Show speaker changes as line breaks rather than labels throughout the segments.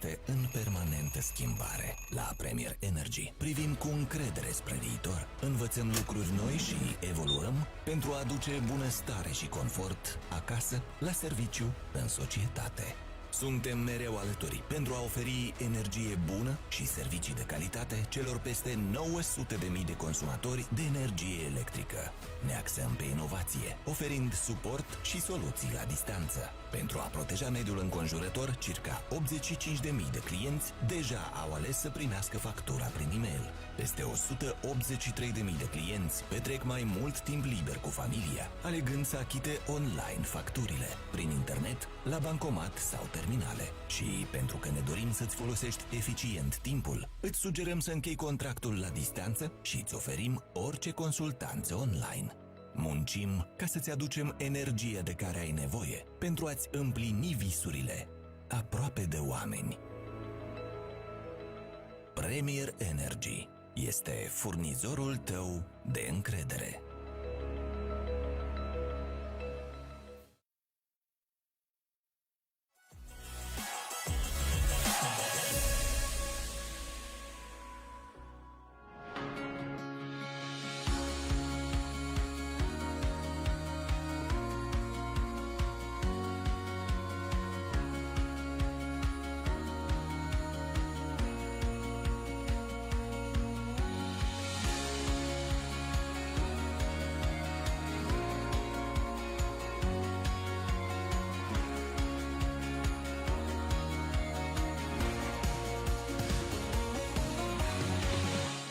este în permanentă schimbare. La Premier Energy privim cu încredere spre viitor, învățăm lucruri noi și evoluăm pentru a aduce bunăstare și confort acasă, la serviciu, în societate. Suntem mereu alături pentru a oferi energie bună și servicii de calitate celor peste 900.000 de consumatori de energie electrică. Ne axăm pe inovație, oferind suport și soluții la distanță. Pentru a proteja mediul înconjurător, circa 85.000 de clienți deja au ales să primească factura prin e-mail. Peste 183.000 de clienți petrec mai mult timp liber cu familia, alegând să achite online facturile, prin internet, la bancomat sau terminale. Și pentru că ne dorim să-ți folosești eficient timpul, îți sugerăm să închei contractul la distanță și îți oferim orice consultanță online. Muncim ca să-ți aducem energia de care ai nevoie pentru a-ți împlini visurile aproape de oameni. Premier Energy este furnizorul tău de încredere.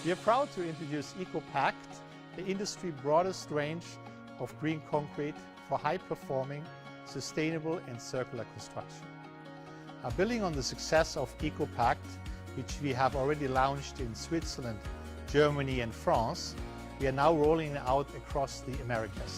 We are proud to introduce EcoPact, the industry's broadest range of green concrete for high-performing, sustainable and circular construction. Building on the success of EcoPact, which we have already launched in Switzerland, Germany and France, we are now rolling it out across the Americas.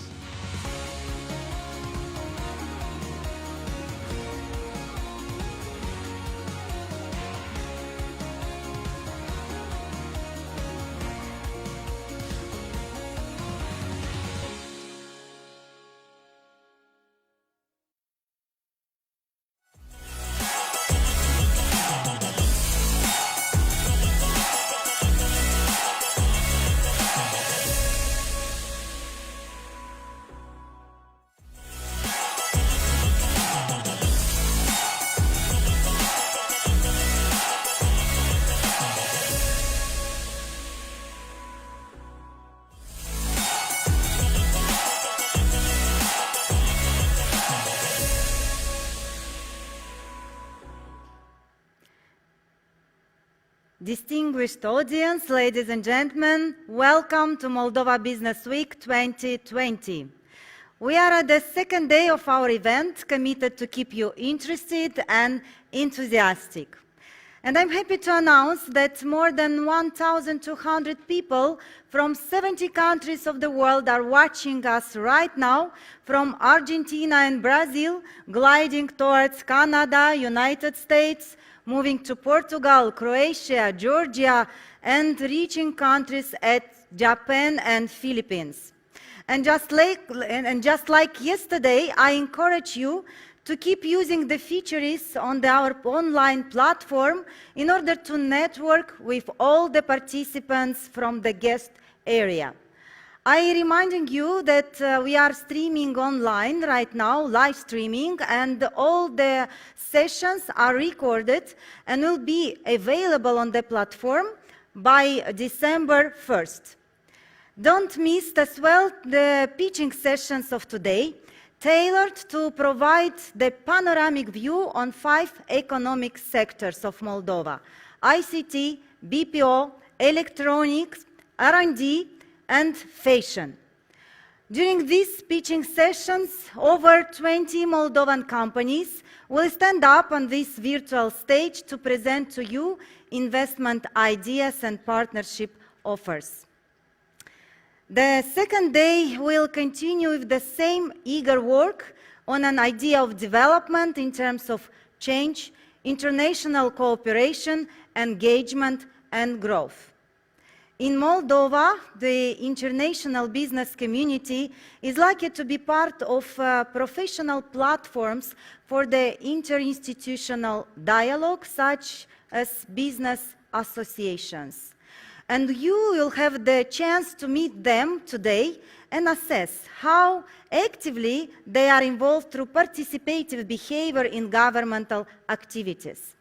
Distinguished audience, ladies and gentlemen, welcome to Moldova Business Week 2020. We are at the second day of our event, committed to keep you interested and enthusiastic. And I'm happy to announce that more than 1,200 people from 70 countries of the world are watching us right now, from Argentina and Brazil, gliding towards Canada, United States, moving to Portugal, Croatia, Georgia, and reaching countries at Japan and Philippines. And just like yesterday, I encourage you to keep using the features on our online platform in order to network with all the participants from the guest area. I reminding you that we are streaming online right now, live streaming, and all the sessions are recorded and will be available on the platform by December 1st. Don't miss as well the pitching sessions of today, tailored to provide the panoramic view on 5 economic sectors of Moldova: ICT, BPO, electronics, R&D, and fashion. During these pitching sessions, over 20 Moldovan companies will stand up on this virtual stage to present to you investment ideas and partnership offers. The second day will continue with the same eager work on an idea of development in terms of change, international cooperation, engagement, and growth. In Moldova, the international business community is lucky to be part of professional platforms for the interinstitutional dialogue, such as business associations. And you will have the chance to meet them today and assess how actively they are involved through participative behavior in governmental activities,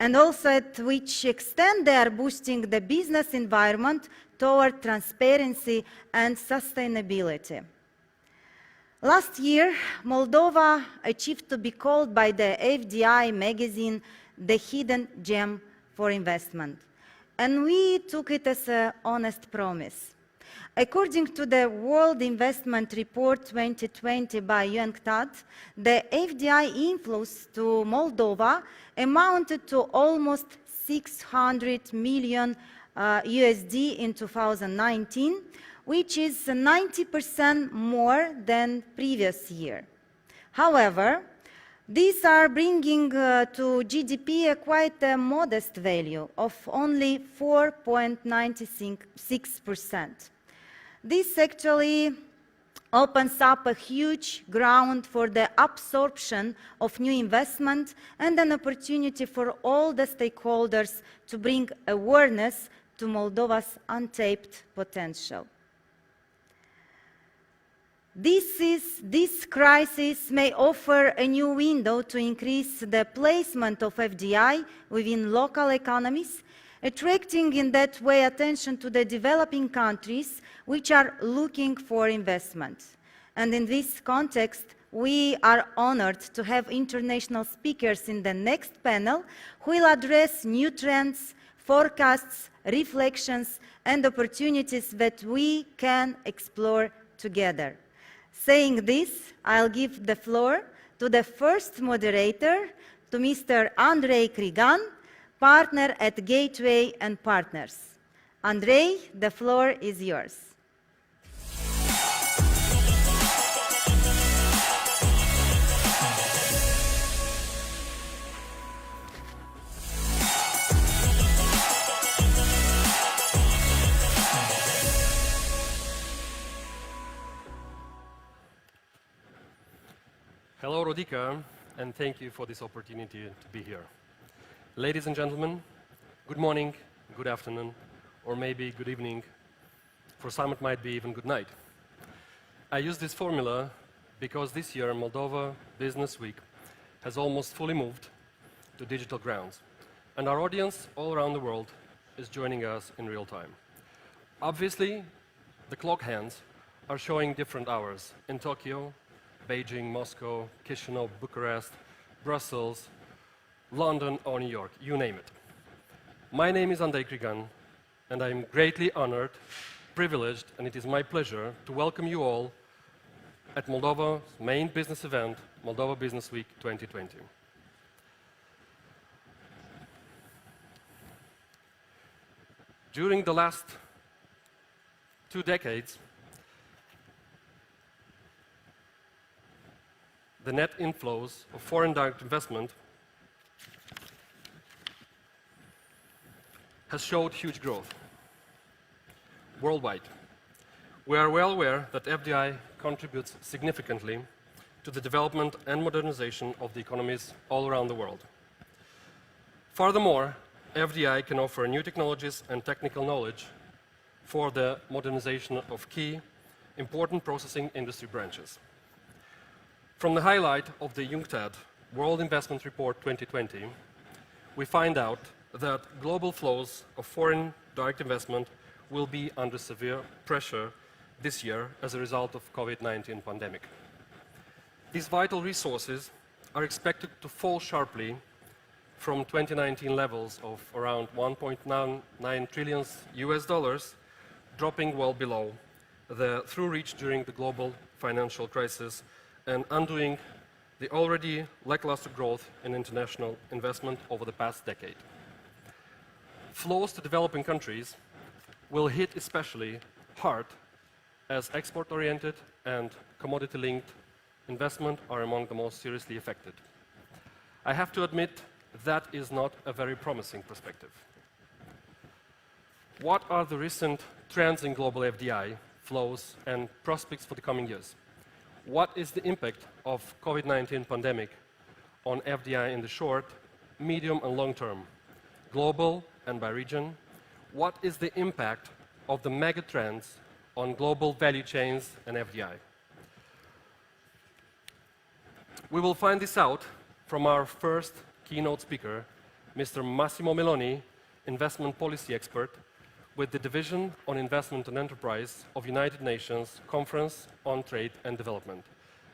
and also at which extent they are boosting the business environment toward transparency and sustainability. Last year, Moldova achieved to be called by the FDI magazine the hidden gem for investment, and we took it as an honest promise. According to the World Investment Report 2020 by UNCTAD, the FDI inflows to Moldova amounted to almost 600 million USD in 2019, which is 90% more than previous year. However, these are bringing to GDP a quite a modest value of only 4.96%. This actually opens up a huge ground for the absorption of new investment and an opportunity for all the stakeholders to bring awareness to Moldova's untapped potential. This crisis may offer a new window to increase the placement of FDI within local economies, attracting in that way attention to the developing countries which are looking for investment. And in this context, we are honored to have international speakers in the next panel who will address new trends, forecasts, reflections, and opportunities that we can explore together. Saying this, I'll give the floor to the first moderator, to Mr. Andrei Krigan, partner at Gateway and Partners. Andrei, the floor is yours.
Hello, Rodica, and thank you for this opportunity to be here. Ladies and gentlemen, good morning, good afternoon, or maybe good evening. For some, it might be even good night. I use this formula because this year Moldova Business Week has almost fully moved to digital grounds, and our audience all around the world is joining us in real time. Obviously, the clock hands are showing different hours in Tokyo, Beijing, Moscow, Chisinau, Bucharest, Brussels, London or New York, you name it. My name is Andrei Krigan, and I am greatly honored, privileged, and it is my pleasure to welcome you all at Moldova's main business event, Moldova Business Week 2020. During the last 2 decades, the net inflows of foreign direct investment has showed huge growth worldwide. We are well aware that FDI contributes significantly to the development and modernization of the economies all around the world. Furthermore, FDI can offer new technologies and technical knowledge for the modernization of key, important processing industry branches. From the highlight of the UNCTAD World Investment Report 2020, we find out that global flows of foreign direct investment will be under severe pressure this year as a result of COVID-19 pandemic. These vital resources are expected to fall sharply from 2019 levels of around 1.9 trillion US dollars, dropping well below the through reach during the global financial crisis and undoing the already lackluster growth in international investment over the past decade. Flows to developing countries will hit especially hard as export-oriented and commodity-linked investment are among the most seriously affected. I have to admit that is not a very promising perspective. What are the recent trends in global FDI flows and prospects for the coming years? What is the impact of COVID-19 pandemic on FDI in the short, medium and long term, global and by region? What is the impact of the mega trends on global value chains and FDI? We will find this out from our first keynote speaker, Mr. Massimo Meloni, investment policy expert with the Division on Investment and Enterprise of United Nations Conference on Trade and Development.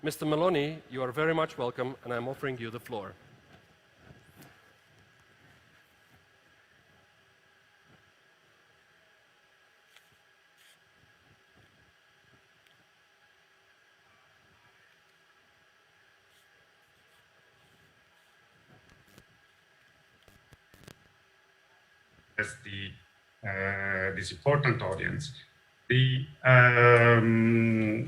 Mr. Meloni, you are very much welcome, and I'm offering you the floor.
As this important audience. The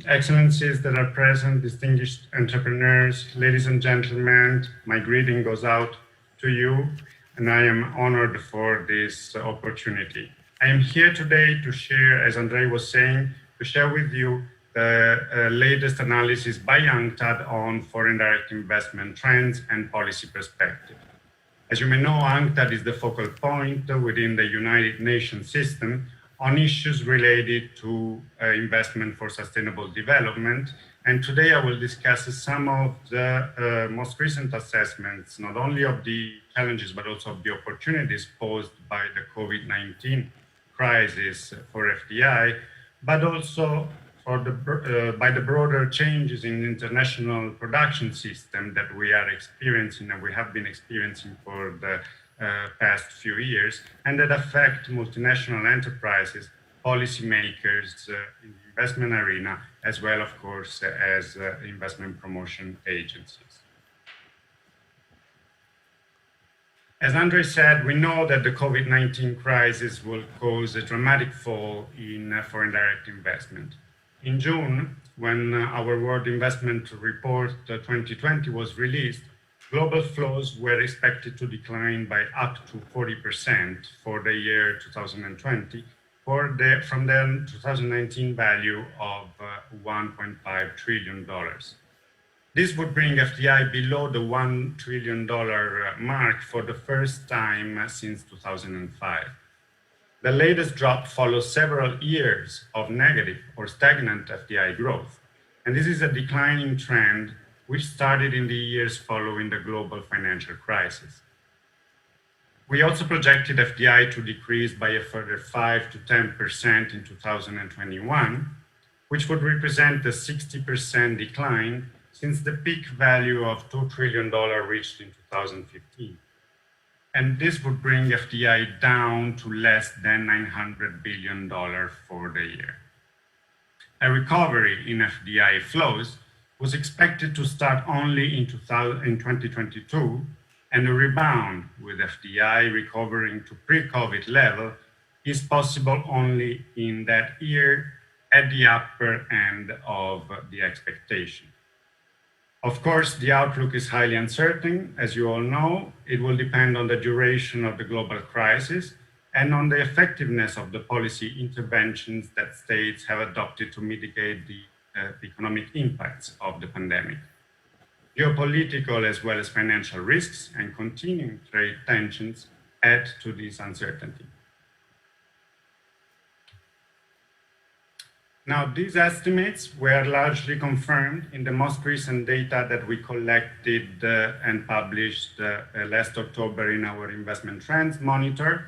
excellencies that are present, distinguished entrepreneurs, ladies and gentlemen, my greeting goes out to you, and I am honored for this opportunity. I am here today to share, as Andrei was saying, to share with you the latest analysis by UNCTAD on foreign direct investment trends and policy perspective. As you may know, UNCTAD is the focal point within the United Nations system on issues related to investment for sustainable development. And today I will discuss some of the most recent assessments, not only of the challenges, but also of the opportunities posed by the COVID-19 crisis for FDI, but also for by the broader changes in international production system that we are experiencing and we have been experiencing for the past few years, and that affect multinational enterprises, policymakers in the investment arena, as well, of course, as investment promotion agencies. As Andrei said, we know that the COVID-19 crisis will cause a dramatic fall in foreign direct investment. In June, when our World Investment Report 2020 was released, global flows were expected to decline by up to 40% for the year 2020, from the 2019 value of $1.5 trillion. This would bring FDI below the $1 trillion mark for the first time since 2005. The latest drop follows several years of negative or stagnant FDI growth, and this is a declining trend which started in the years following the global financial crisis. We also projected FDI to decrease by a further 5 to 10% in 2021, which would represent a 60% decline since the peak value of $2 trillion reached in 2015. And this would bring FDI down to less than $900 billion for the year. A recovery in FDI flows was expected to start only in 2022, and a rebound with FDI recovering to pre-COVID level is possible only in that year at the upper end of the expectation. Of course, the outlook is highly uncertain. As you all know, it will depend on the duration of the global crisis and on the effectiveness of the policy interventions that states have adopted to mitigate the economic impacts of the pandemic. Geopolitical as well as financial risks and continuing trade tensions add to this uncertainty. Now, these estimates were largely confirmed in the most recent data that we collected and published last October in our investment trends monitor.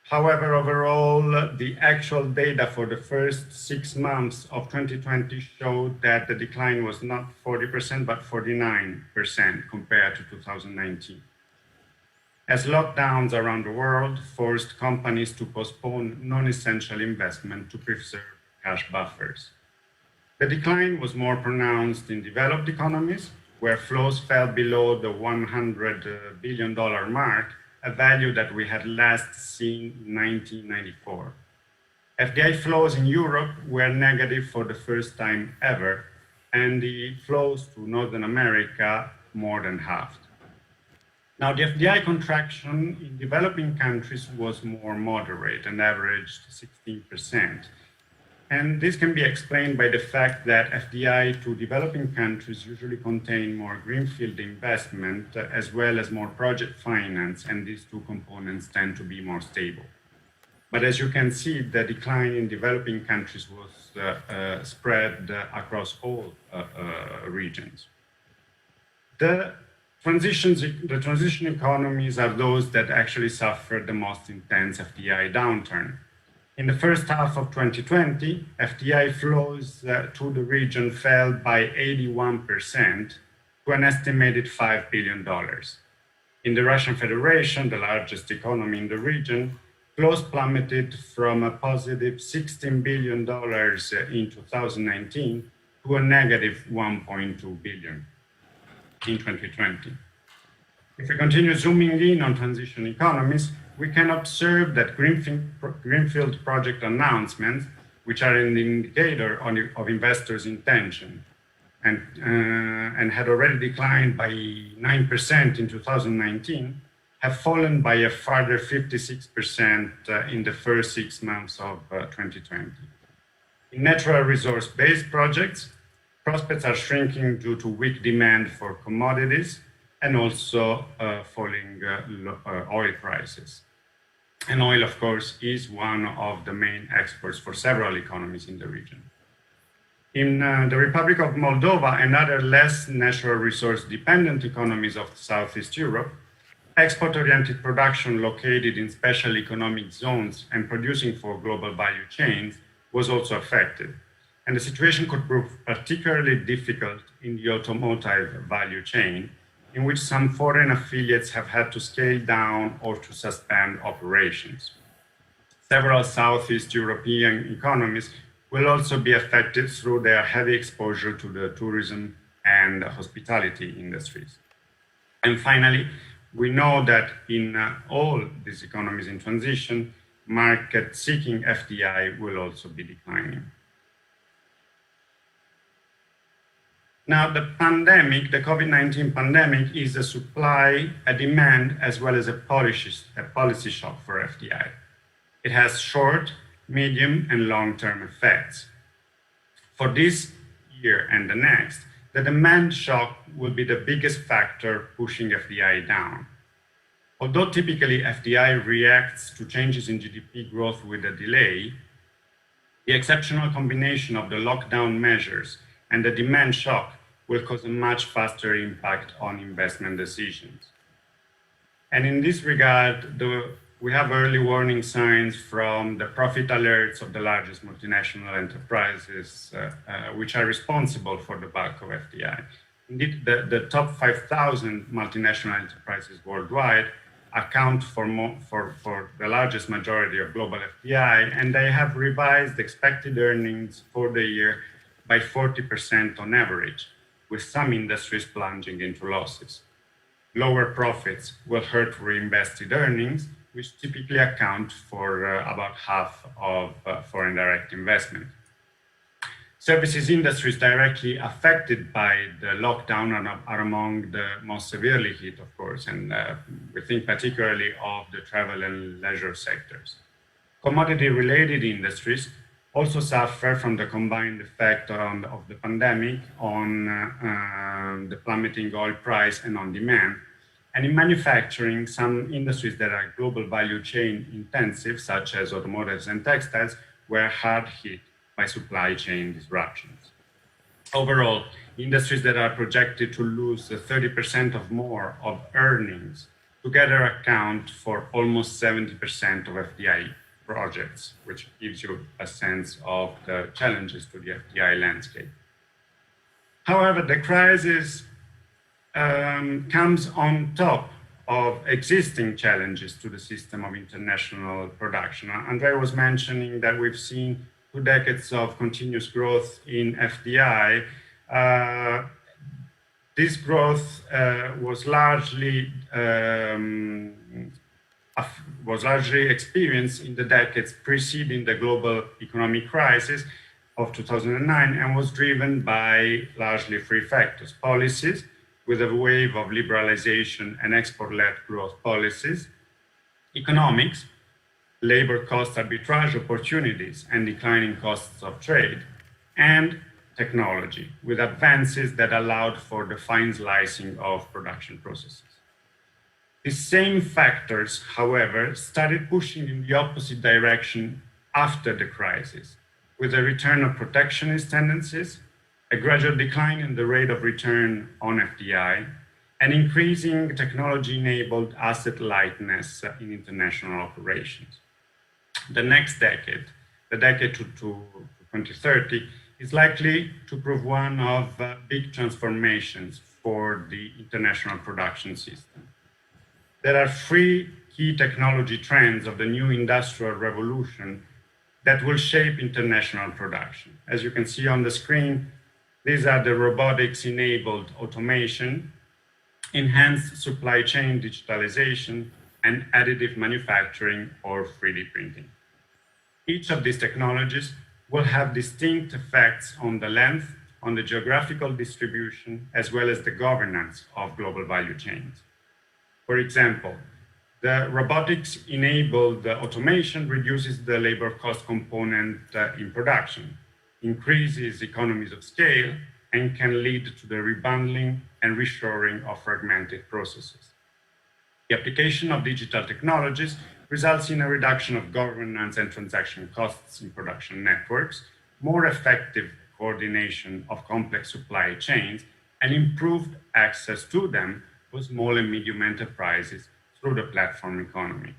However, overall, the actual data for the first 6 months of 2020 showed that the decline was not 40%, but 49% compared to 2019. As lockdowns around the world forced companies to postpone non-essential investment to preserve cash buffers. The decline was more pronounced in developed economies, where flows fell below the $100 billion mark, a value that we had last seen in 1994. FDI flows in Europe were negative for the first time ever, and the flows to Northern America more than halved. Now, the FDI contraction in developing countries was more moderate and averaged 16%. And this can be explained by the fact that FDI to developing countries usually contain more greenfield investment as well as more project finance, and these two components tend to be more stable. But as you can see, the decline in developing countries was spread across all regions. The transition economies are those that actually suffered the most intense FDI downturn. In the first half of 2020, FDI flows to the region fell by 81% to an estimated $5 billion. In the Russian Federation, the largest economy in the region, flows plummeted from a positive $16 billion in 2019 to a negative $1.2 billion in 2020. If we continue zooming in on transition economies, we can observe that greenfield project announcements, which are an indicator of investors' intention, and had already declined by 9% in 2019, have fallen by a further 56% in the first 6 months of 2020. In natural resource-based projects, prospects are shrinking due to weak demand for commodities and also falling oil prices. And oil, of course, is one of the main exports for several economies in the region. In the Republic of Moldova and other less natural resource-dependent economies of Southeast Europe, export-oriented production located in special economic zones and producing for global value chains was also affected. And the situation could prove particularly difficult in the automotive value chain, in which some foreign affiliates have had to scale down or to suspend operations. Several Southeast European economies will also be affected through their heavy exposure to the tourism and hospitality industries. And finally, we know that in all these economies in transition, market-seeking FDI will also be declining. Now, the COVID-19 pandemic is a supply, a demand, as well as a policy shock for FDI. It has short, medium, and long-term effects. For this year and the next, the demand shock will be the biggest factor pushing FDI down. Although typically FDI reacts to changes in GDP growth with a delay, the exceptional combination of the lockdown measures and the demand shock will cause a much faster impact on investment decisions. And in this regard, we have early warning signs from the profit alerts of the largest multinational enterprises, which are responsible for the bulk of FDI. Indeed, the top 5,000 multinational enterprises worldwide account for the largest majority of global FDI, and they have revised expected earnings for the year by 40% on average, with some industries plunging into losses. Lower profits will hurt reinvested earnings, which typically account for about half of foreign direct investment. Services industries directly affected by the lockdown are among the most severely hit, of course, and we think particularly of the travel and leisure sectors. Commodity-related industries also suffer from the combined effect of the pandemic on the plummeting oil price and on demand. And in manufacturing, some industries that are global value chain intensive, such as automotives and textiles, were hard hit by supply chain disruptions. Overall, industries that are projected to lose 30% or more of earnings together account for almost 70% of FDI projects, which gives you a sense of the challenges to the FDI landscape. However, the crisis comes on top of existing challenges to the system of international production. Andrei was mentioning that we've seen 2 decades of continuous growth in FDI. This growth was largely experienced in the decades preceding the global economic crisis of 2009 and was driven by largely 3 factors: policies, with a wave of liberalization and export-led growth policies, economics, labor cost arbitrage opportunities and declining costs of trade, and technology, with advances that allowed for the fine slicing of production processes. These same factors, however, started pushing in the opposite direction after the crisis, with a return of protectionist tendencies, a gradual decline in the rate of return on FDI, and increasing technology-enabled asset lightness in international operations. The next decade, the decade to 2030, is likely to prove one of big transformations for the international production system. There are three key technology trends of the new industrial revolution that will shape international production. As you can see on the screen, these are the robotics-enabled automation, enhanced supply chain digitalization, and additive manufacturing or 3D printing. Each of these technologies will have distinct effects on the length, on the geographical distribution, as well as the governance of global value chains. For example, the robotics-enabled automation reduces the labor cost component in production, increases economies of scale, and can lead to the rebundling and reshoring of fragmented processes. The application of digital technologies results in a reduction of governance and transaction costs in production networks, more effective coordination of complex supply chains, and improved access to them for small and medium enterprises through the platform economy.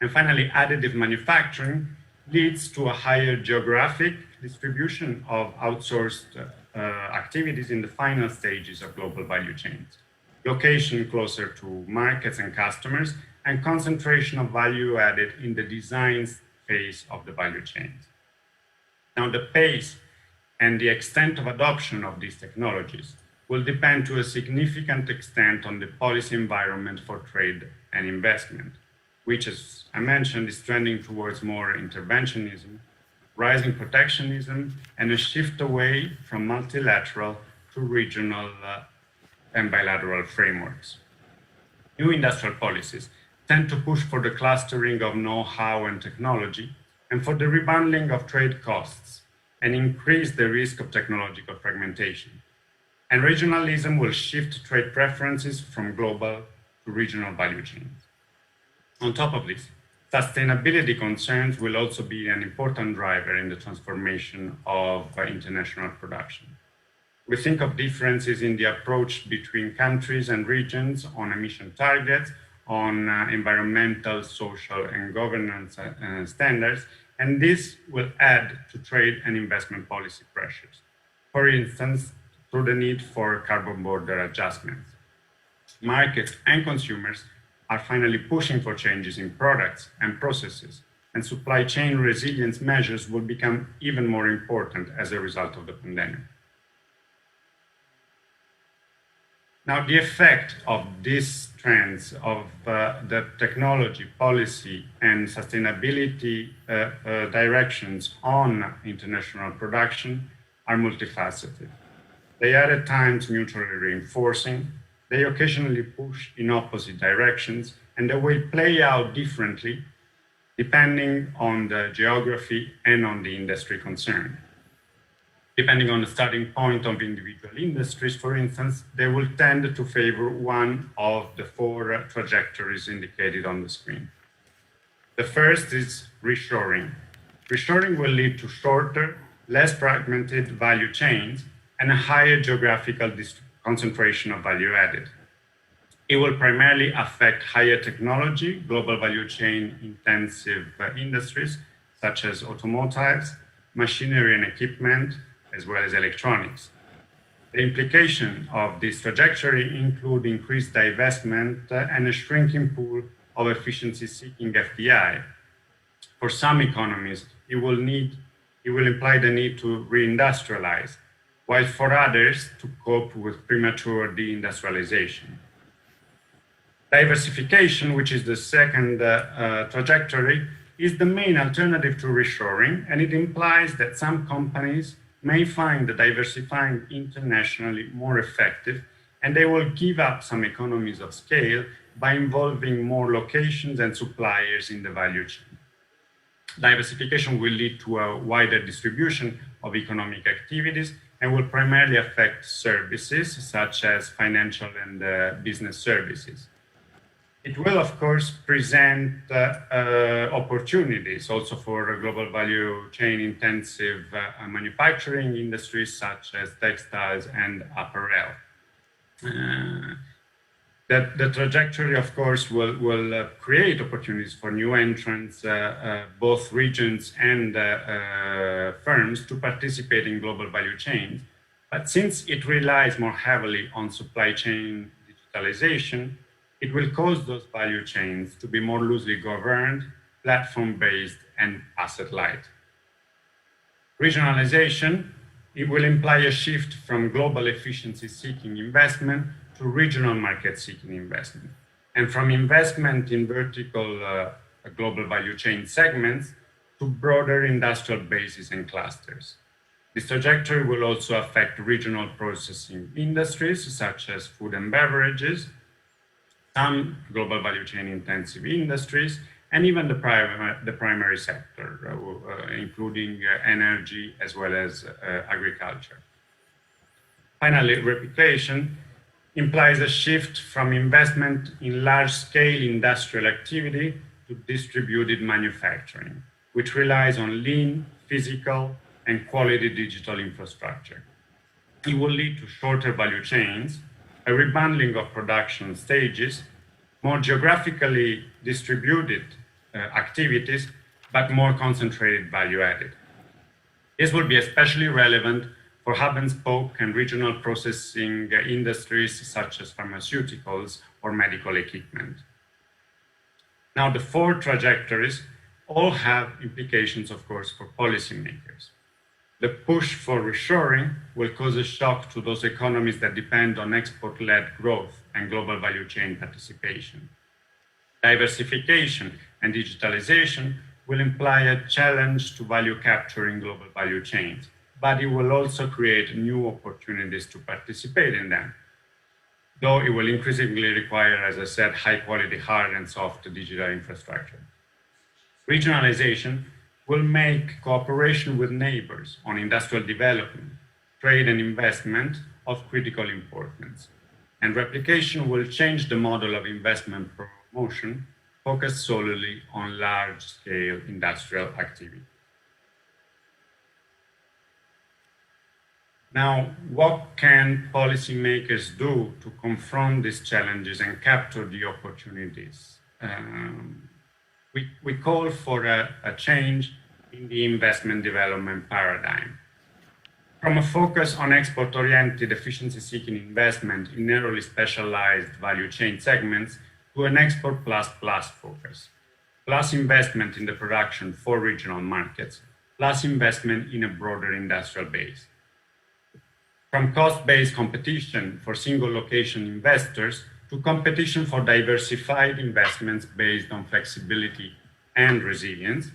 And finally, additive manufacturing leads to a higher geographic distribution of outsourced activities in the final stages of global value chains, location closer to markets and customers, and concentration of value added in the design phase of the value chains. Now, the pace and the extent of adoption of these technologies will depend to a significant extent on the policy environment for trade and investment, which, as I mentioned, is trending towards more interventionism, rising protectionism, and a shift away from multilateral to regional and bilateral frameworks. New industrial policies tend to push for the clustering of know-how and technology and for the rebundling of trade costs and increase the risk of technological fragmentation. And regionalism will shift trade preferences from global to regional value chains. On top of this, sustainability concerns will also be an important driver in the transformation of international production. We think of differences in the approach between countries and regions on emission targets, on environmental, social, and governance standards, and this will add to trade and investment policy pressures. For instance, through the need for carbon border adjustments. Markets and consumers are finally pushing for changes in products and processes, and supply chain resilience measures will become even more important as a result of the pandemic. Now, the effect of these trends of the technology, policy, and sustainability directions on international production are multifaceted. They are at times mutually reinforcing, they occasionally push in opposite directions, and they will play out differently depending on the geography and on the industry concerned. Depending on the starting point of individual industries, for instance, they will tend to favor one of the four trajectories indicated on the screen. The first is reshoring. Reshoring will lead to shorter, less fragmented value chains and a higher geographical concentration of value added. It will primarily affect higher technology, global value chain intensive industries, such as automotives, machinery and equipment, as well as electronics. The implication of this trajectory include increased divestment and a shrinking pool of efficiency-seeking FDI. For some economies, it will imply the need to reindustrialize, while for others to cope with premature deindustrialization. Diversification, which is the second trajectory, is the main alternative to reshoring, and it implies that some companies may find the diversifying internationally more effective and they will give up some economies of scale by involving more locations and suppliers in the value chain. Diversification will lead to a wider distribution of economic activities and will primarily affect services such as financial and business services. It will, of course, present opportunities also for global value chain intensive manufacturing industries such as textiles and apparel. The trajectory, of course, will create opportunities for new entrants, both regions and firms, to participate in global value chains. But since it relies more heavily on supply chain digitalization, it will cause those value chains to be more loosely governed, platform-based, and asset-light. Regionalization, it will imply a shift from global efficiency-seeking investment to regional market-seeking investment, and from investment in vertical global value chain segments to broader industrial bases and clusters. This trajectory will also affect regional processing industries such as food and beverages, some global value chain intensive industries, and even the primary sector, including energy as well as agriculture. Finally, replication implies a shift from investment in large-scale industrial activity to distributed manufacturing, which relies on lean, physical, and quality digital infrastructure. It will lead to shorter value chains, a rebundling of production stages, more geographically distributed activities, but more concentrated value added. This will be especially relevant for hub and spoke and regional processing industries such as pharmaceuticals or medical equipment. Now, the four trajectories all have implications, of course, for policymakers. The push for reshoring will cause a shock to those economies that depend on export-led growth and global value chain participation. Diversification and digitalization will imply a challenge to value capture in global value chains, but it will also create new opportunities to participate in them, though it will increasingly require, as I said, high-quality hard and soft digital infrastructure. Regionalization will make cooperation with neighbors on industrial development, trade and investment of critical importance. And replication will change the model of investment promotion focused solely on large-scale industrial activity. Now, what can policymakers do to confront these challenges and capture the opportunities? We call for a change in the investment development paradigm. From a focus on export-oriented efficiency-seeking investment in narrowly specialized value chain segments to an export plus focus, plus investment in the production for regional markets, plus investment in a broader industrial base. From cost-based competition for single location investors to competition for diversified investments based on flexibility and resilience,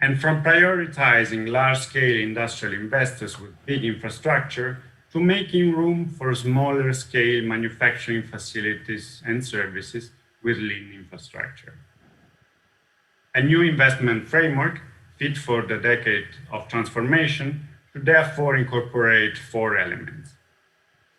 and from prioritizing large-scale industrial investors with big infrastructure to making room for smaller-scale manufacturing facilities and services with lean infrastructure. A new investment framework fit for the decade of transformation should therefore incorporate four elements.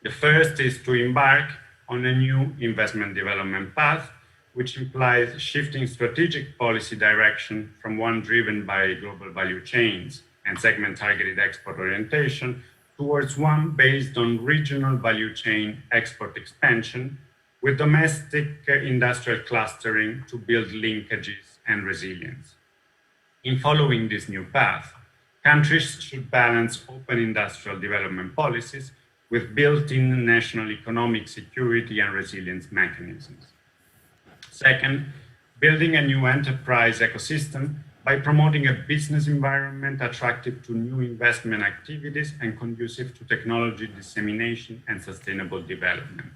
The first is to embark on a new investment development path, which implies shifting strategic policy direction from one driven by global value chains and segment-targeted export orientation towards one based on regional value chain export expansion with domestic industrial clustering to build linkages and resilience. In following this new path, countries should balance open industrial development policies with built-in national economic security and resilience mechanisms. Second, building a new enterprise ecosystem by promoting a business environment attractive to new investment activities and conducive to technology dissemination and sustainable development.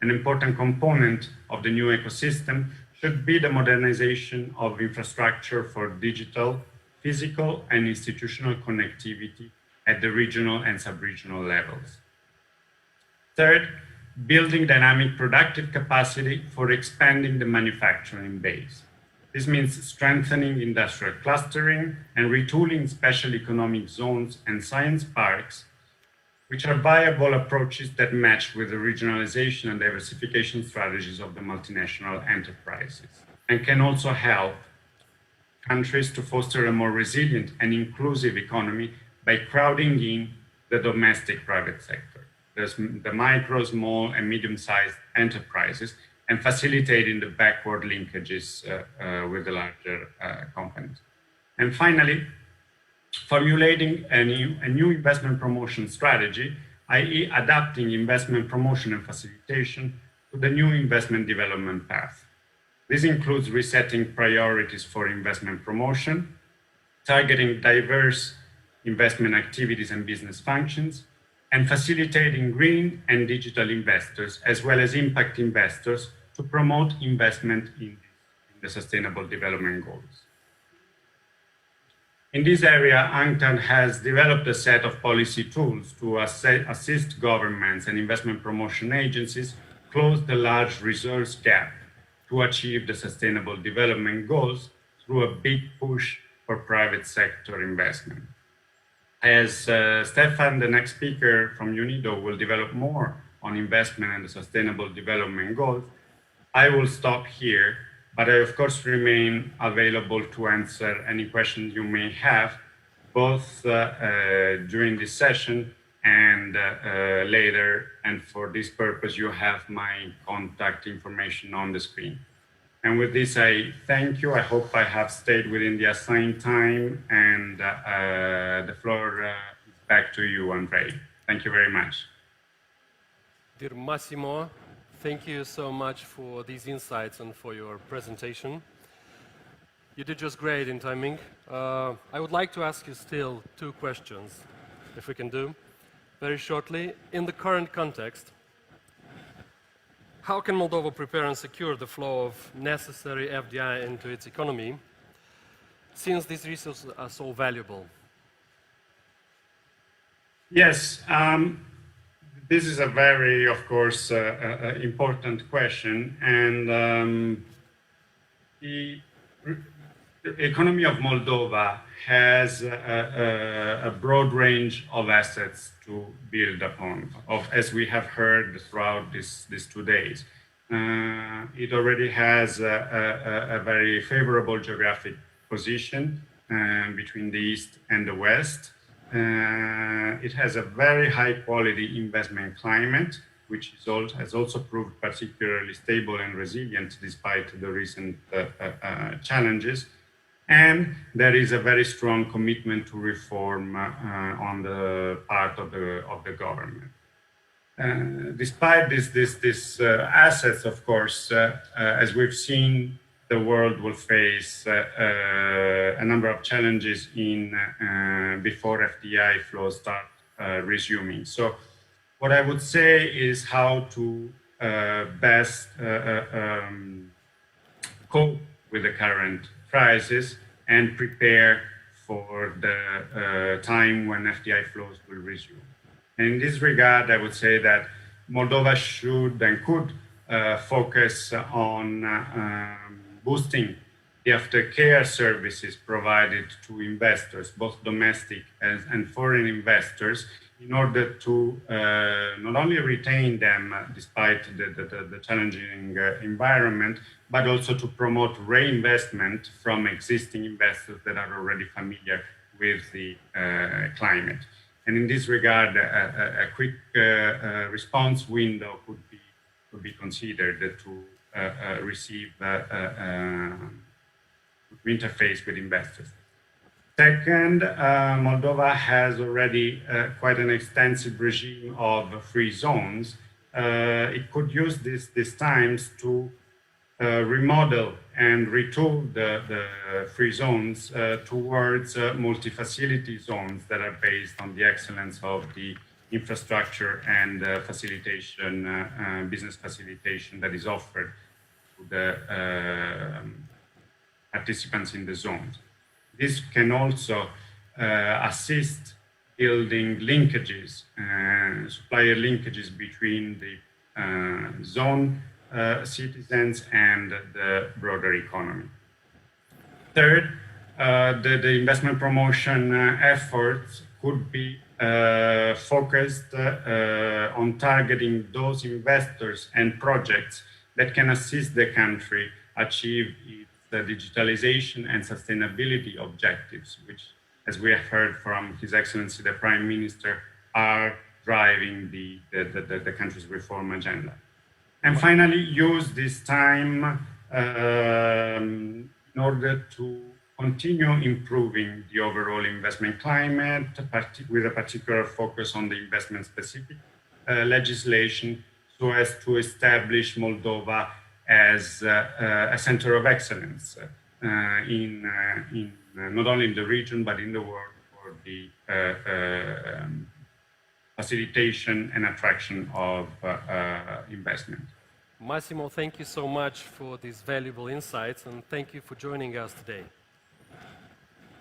An important component of the new ecosystem should be the modernization of infrastructure for digital, physical, and institutional connectivity at the regional and sub-regional levels. Third, building dynamic productive capacity for expanding the manufacturing base. This means strengthening industrial clustering and retooling special economic zones and science parks, which are viable approaches that match with the regionalization and diversification strategies of the multinational enterprises, and can also help countries to foster a more resilient and inclusive economy by crowding in the domestic private sector, the micro, small, and medium-sized enterprises, and facilitating the backward linkages with the larger companies. And finally, formulating a new investment promotion strategy, i.e. adapting investment promotion and facilitation to the new investment development path. This includes resetting priorities for investment promotion, targeting diverse investment activities and business functions, and facilitating green and digital investors, as well as impact investors, to promote investment in the sustainable development goals. In this area, UNCTAD has developed a set of policy tools to assist governments and investment promotion agencies close the large resource gap to achieve the sustainable development goals through a big push for private sector investment. As Stefan, the next speaker from UNIDO, will develop more on investment and the sustainable development goals, I will stop here, but I of course remain available to answer any questions you may have, both during this session and later. And for this purpose, you have my contact information on the screen. And with this, I thank you. I hope I have stayed within the assigned time, and the floor is back to you, Andrei. Thank you very much.
Dear Massimo, thank you so much for these insights and for your presentation. You did just great in timing. I would like to ask you still 2 questions, if we can do, very shortly. In the current context, how can Moldova prepare and secure the flow of necessary FDI into its economy, since these resources are so valuable?
Yes, this is a very, of course, important question. And the economy of Moldova has a broad range of assets to build upon, as we have heard throughout these 2 days. It already has a very favorable geographic position between the East and the West. It has a very high quality investment climate, which has also proved particularly stable and resilient despite the recent challenges. And there is a very strong commitment to reform on the part of the government. Despite these assets, of course, as we've seen, the world will face a number of challenges before FDI flows start resuming. So what I would say is how to best cope with the current crisis and prepare for the time when FDI flows will resume. And in this regard, I would say that Moldova should and could focus on boosting the aftercare services provided to investors, both domestic and foreign investors, in order to not only retain them despite the challenging environment, but also to promote reinvestment from existing investors that are already familiar with the climate. And in this regard, a quick response window could be considered to interface with investors. Second, Moldova has already quite an extensive regime of free zones. It could use these times to remodel and retool the free zones towards multi-facility zones that are based on the excellence of the infrastructure and facilitation, business facilitation that is offered to the participants in the zones. This can also assist building linkages, supplier linkages between the zone citizens and the broader economy. Third, the investment promotion efforts could be focused on targeting those investors and projects that can assist the country achieve its digitalization and sustainability objectives, which, as we have heard from His Excellency the Prime Minister, are driving the country's reform agenda. And finally, use this time in order to continue improving the overall investment climate, with a particular focus on the investment-specific legislation, so as to establish Moldova as a center of excellence in not only in the region, but in the world for the facilitation and attraction of investment.
Massimo, thank you so much for these valuable insights, and thank you for joining us today.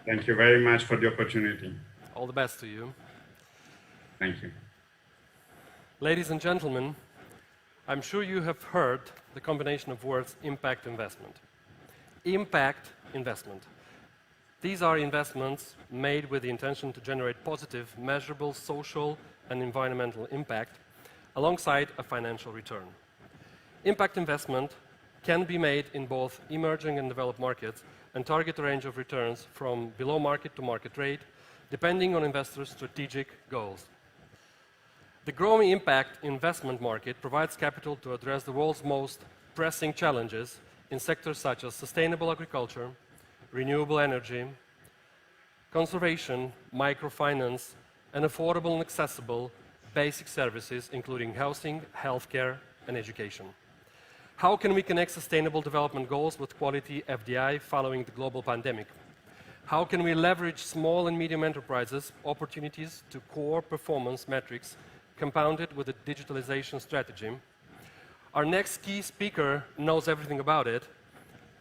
Thank you very much for the opportunity.
All the best to you.
Thank you.
Ladies and gentlemen, I'm sure you have heard the combination of words impact investment. Impact investment. These are investments made with the intention to generate positive, measurable social and environmental impact alongside a financial return. Impact investment can be made in both emerging and developed markets and target a range of returns from below market to market rate, depending on investors' strategic goals. The growing impact investment market provides capital to address the world's most pressing challenges in sectors such as sustainable agriculture, renewable energy, conservation, microfinance, and affordable and accessible basic services, including housing, healthcare, and education. How can we connect sustainable development goals with quality FDI following the global pandemic? How can we leverage small and medium enterprises' opportunities to core performance metrics compounded with a digitalization strategy? Our next key speaker knows everything about it.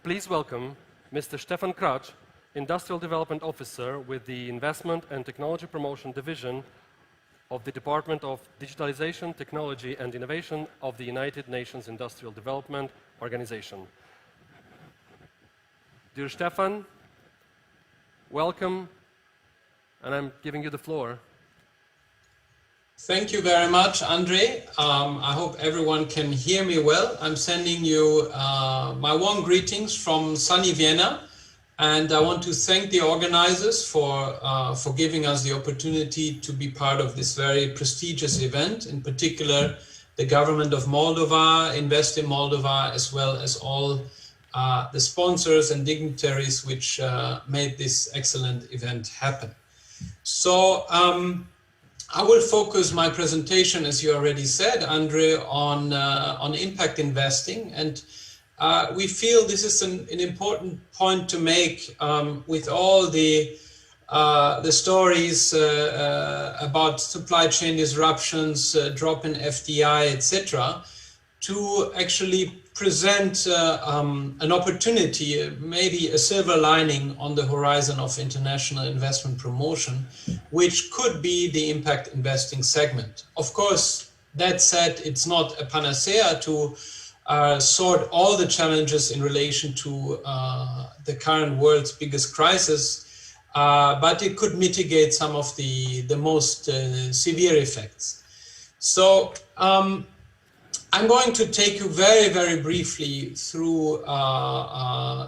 Please welcome Mr. Stefan Krach, Industrial Development Officer with the Investment and Technology Promotion Division of the Department of Digitalization, Technology and Innovation of the United Nations Industrial Development Organization. Dear Stefan, welcome, and I'm giving you the floor.
Thank you very much, Andre. I hope everyone can hear me well. I'm sending you my warm greetings from sunny Vienna, and I want to thank the organizers for giving us the opportunity to be part of this very prestigious event, in particular the government of Moldova, Invest in Moldova, as well as all the sponsors and dignitaries which made this excellent event happen. So I will focus my presentation, as you already said, Andre, on impact investing, and we feel this is an important point to make with all the stories about supply chain disruptions, drop in FDI, etc., to actually present an opportunity, maybe a silver lining on the horizon of international investment promotion, which could be the impact investing segment. Of course, that said, it's not a panacea to sort all the challenges in relation to the current world's biggest crisis, but it could mitigate some of the most severe effects. So I'm going to take you very, very briefly through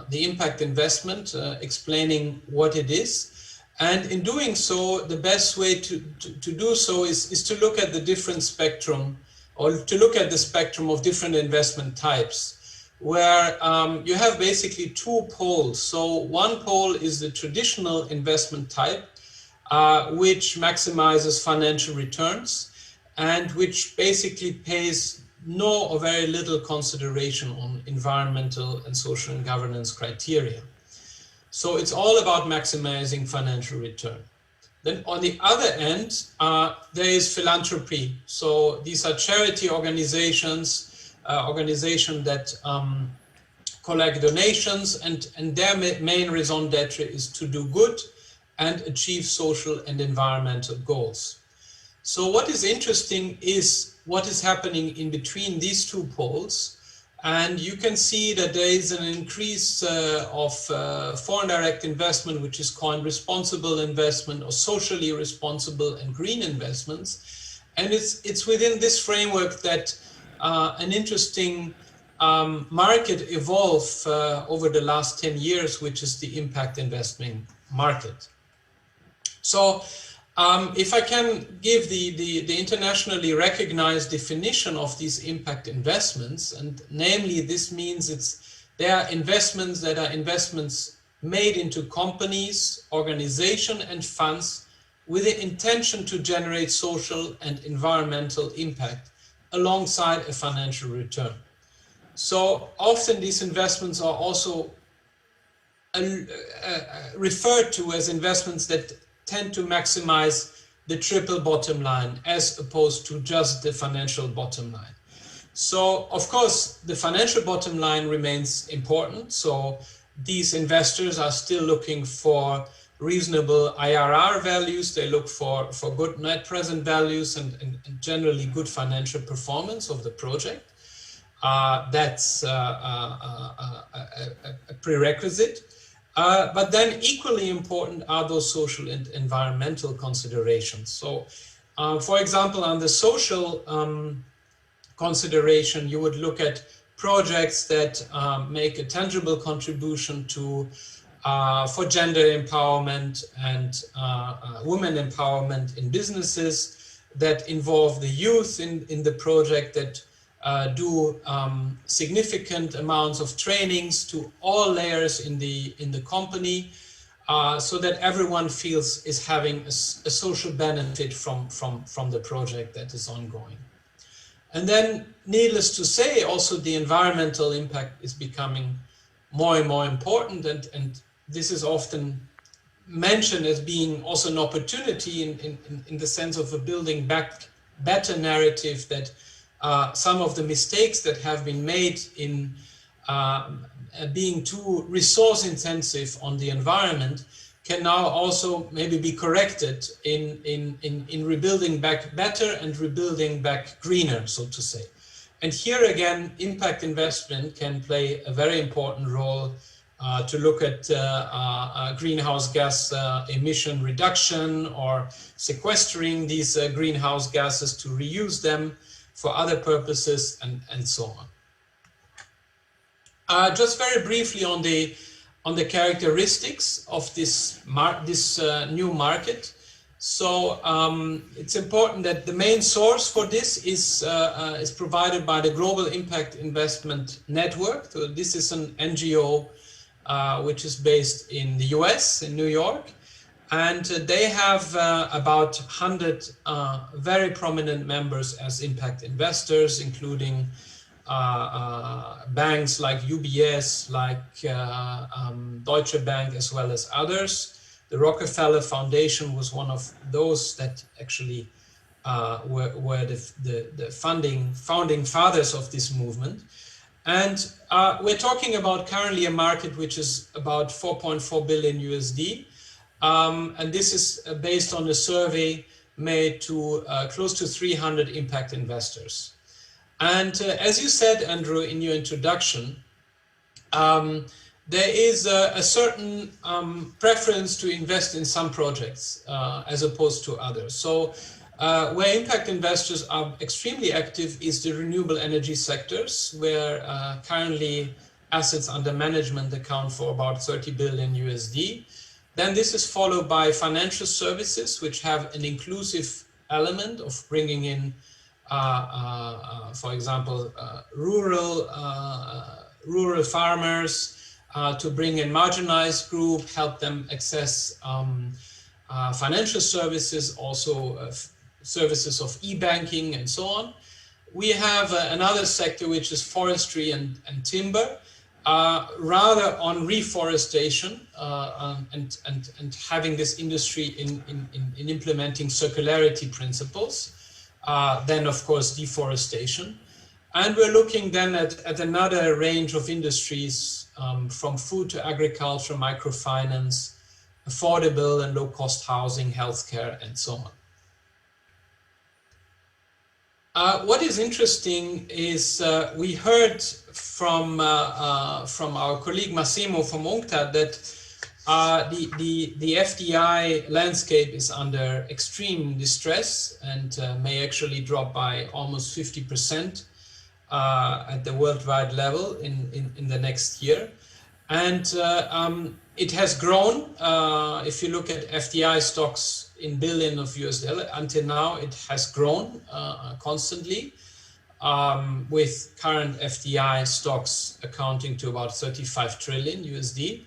the impact investment, explaining what it is. And in doing so, the best way to do so is to look at the different spectrum, or to look at the spectrum of different investment types, where you have basically two poles. So one pole is the traditional investment type, which maximizes financial returns and which basically pays no or very little consideration on environmental and social and governance criteria. So it's all about maximizing financial return. Then on the other end, there is philanthropy. So these are charity organizations, organizations that collect donations, and their main raison d'etre is to do good and achieve social and environmental goals. So what is interesting is what is happening in between these two poles. And you can see that there is an increase of foreign direct investment, which is coined responsible investment or socially responsible and green investments. And it's within this framework that an interesting market evolved over the last 10 years, which is the impact investing market. So if I can give the internationally recognized definition of these impact investments, and namely this means they are investments that are investments made into companies, organizations and funds with the intention to generate social and environmental impact alongside a financial return. So often these investments are also referred to as investments that tend to maximize the triple bottom line as opposed to just the financial bottom line. So of course the financial bottom line remains important. So these investors are still looking for reasonable IRR values. They look for good net present values and generally good financial performance of the project. That's a prerequisite. But then equally important are those social and environmental considerations. So, for example, on the social consideration, you would look at projects that make a tangible contribution to for gender empowerment and women empowerment in businesses, that involve the youth in the project, that do significant amounts of trainings to all layers in the company, so that everyone feels is having a social benefit from the project that is ongoing. And then, needless to say, also the environmental impact is becoming more and more important, and this is often mentioned as being also an opportunity in the sense of a building back better narrative, that some of the mistakes that have been made in being too resource intensive on the environment can now also maybe be corrected in rebuilding back better and rebuilding back greener, so to say. And here again, impact investment can play a very important role to look at greenhouse gas emission reduction, or sequestering these greenhouse gases to reuse them for other purposes, and so on. Just very briefly on the characteristics of this new market. So it's important that the main source for this is provided by the Global Impact Investment Network. So this is an NGO which is based in the US, in New York. And they have about 100 very prominent members as impact investors, including banks like UBS, like Deutsche Bank, as well as others. The Rockefeller Foundation was one of those that actually were the founding fathers of this movement. And we're talking about currently a market which is about 4.4 billion USD. And this is based on a survey made to close to 300 impact investors. And as you said, Andrew, in your introduction, there is a certain preference to invest in some projects as opposed to others. So where impact investors are extremely active is the renewable energy sectors, where currently assets under management account for about 30 billion USD. Then this is followed by financial services, which have an inclusive element of bringing in, for example, rural farmers, to bring in marginalized group, help them access financial services, also services of e-banking and so on. We have another sector which is forestry and timber, rather on reforestation and having this industry in implementing circularity principles, then of course deforestation. And we're looking then at another range of industries, from food to agriculture, microfinance, affordable and low-cost housing, healthcare, and so on. What is interesting is we heard from our colleague Massimo from UNCTAD that the FDI landscape is under extreme distress and may actually drop by almost 50% at the worldwide level in the next year. And it has grown. If you look at FDI stocks in billion of US dollars, until now it has grown constantly, with current FDI stocks accounting to about 35 trillion USD.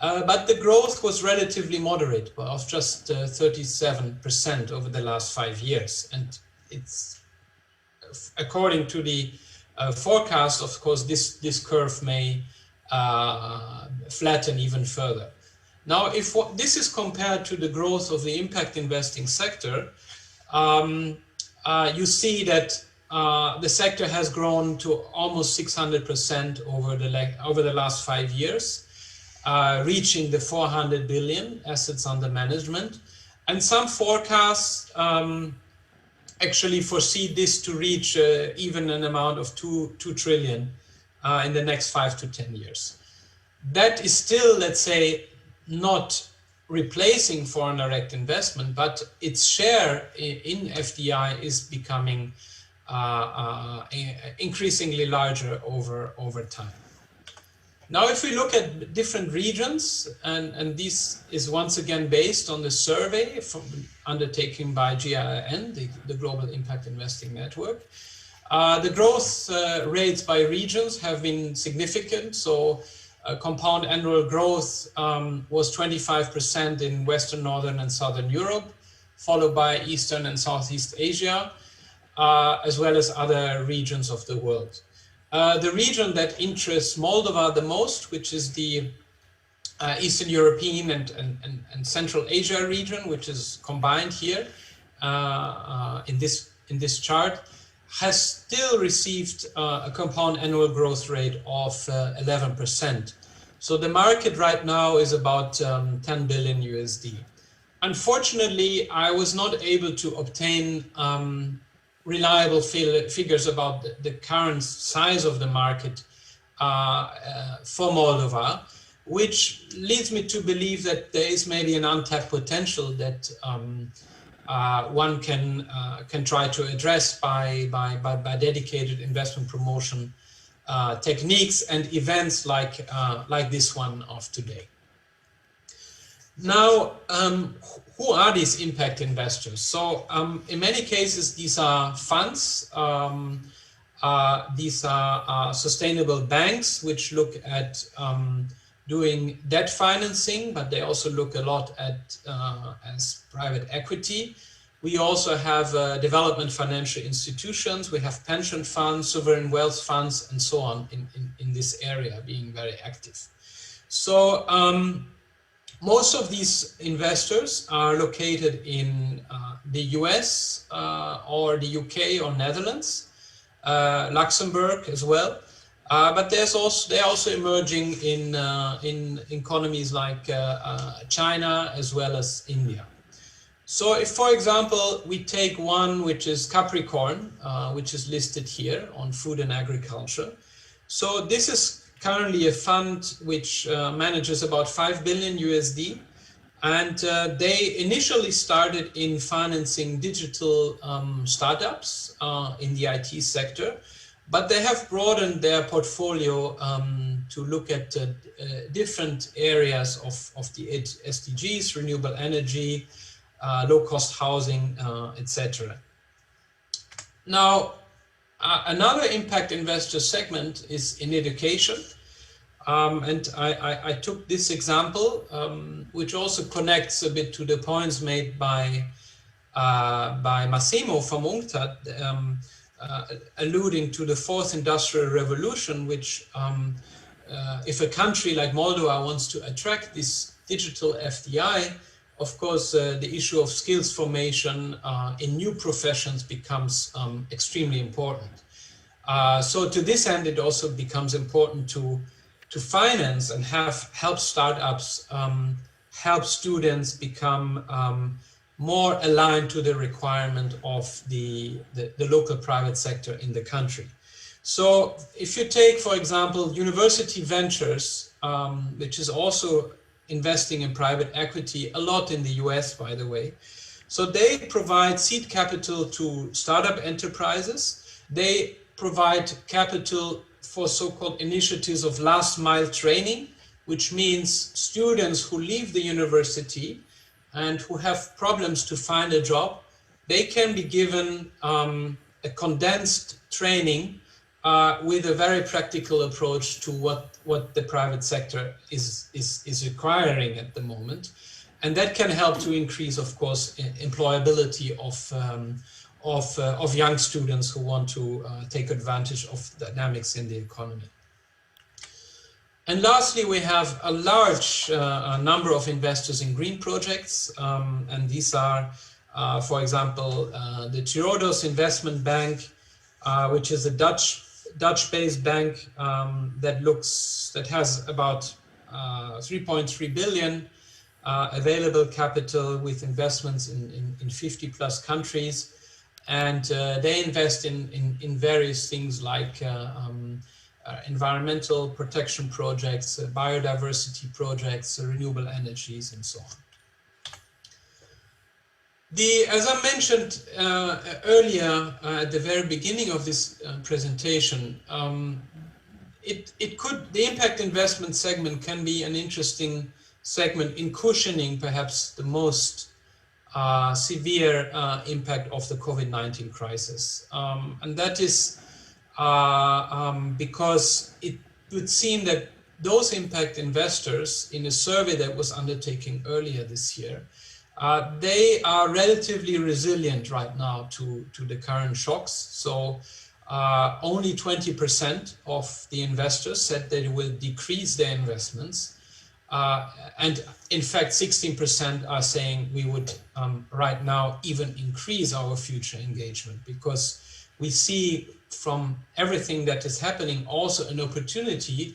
But the growth was relatively moderate, of just 37% over the last 5 years. And it's, according to the forecast, of course, this curve may flatten even further. Now, if this is compared to the growth of the impact investing sector, you see that the sector has grown to almost 600% over the last 5 years, reaching the 400 billion assets under management. And some forecasts actually foresee this to reach even an amount of 2 trillion in the next 5 to 10 years. That is still, let's say, not replacing foreign direct investment, but its share in FDI is becoming increasingly larger over time. Now, if we look at different regions, and this is once again based on the survey undertaken by GIIN, the Global Impact Investing Network, the growth rates by regions have been significant. So compound annual growth was 25% in Western, Northern and Southern Europe, followed by Eastern and Southeast Asia, as well as other regions of the world. The region that interests Moldova the most, which is the Eastern European and Central Asia region, which is combined here in this chart, has still received a compound annual growth rate of 11%. So the market right now is about 10 billion USD. Unfortunately, I was not able to obtain reliable figures about the current size of the market for Moldova, which leads me to believe that there is maybe an untapped potential that one can try to address by dedicated investment promotion techniques and events like this one of today. Now, who are these impact investors? So in many cases, these are funds, these are sustainable banks, which look at doing debt financing, but they also look a lot at as private equity. We also have development financial institutions, we have pension funds, sovereign wealth funds, and so on in this area being very active. So most of these investors are located in the US or the UK or Netherlands, Luxembourg as well. But they're also emerging in economies like China as well as India. So if, for example, we take one which is Capricorn, which is listed here on food and agriculture. So this is currently a fund which manages about 5 billion USD. And they initially started in financing digital startups in the IT sector. But they have broadened their portfolio to look at different areas of the SDGs, renewable energy, low-cost housing, etc. Now, another impact investor segment is in education. And I took this example, which also connects a bit to the points made by Massimo from UNCTAD, alluding to the fourth industrial revolution, which if a country like Moldova wants to attract this digital FDI, of course, the issue of skills formation in new professions becomes extremely important. So to this end, it also becomes important to finance and help startups, help students become more aligned to the requirement of the local private sector in the country. So if you take, for example, University Ventures, which is also investing in private equity a lot in the US, by the way. So they provide seed capital to startup enterprises. They provide capital for so-called initiatives of last mile training, which means students who leave the university and who have problems to find a job, they can be given a condensed training with a very practical approach to what the private sector is requiring at the moment. And that can help to increase, of course, employability of young students who want to take advantage of dynamics in the economy. And lastly, we have a large number of investors in green projects. And these are, for example, the Triodos Investment Bank, which is a Dutch-based bank that has about 3.3 billion available capital with investments in 50 plus countries. And they invest in various things like environmental protection projects, biodiversity projects, renewable energies, and so on. As I mentioned earlier at the very beginning of this presentation, the impact investment segment can be an interesting segment in cushioning perhaps the most severe impact of the COVID-19 crisis. And that is because it would seem that those impact investors, in a survey that was undertaken earlier this year, they are relatively resilient right now to the current shocks. So only 20% of the investors said they will decrease their investments. And in fact, 16% are saying we would right now even increase our future engagement, because we see from everything that is happening also an opportunity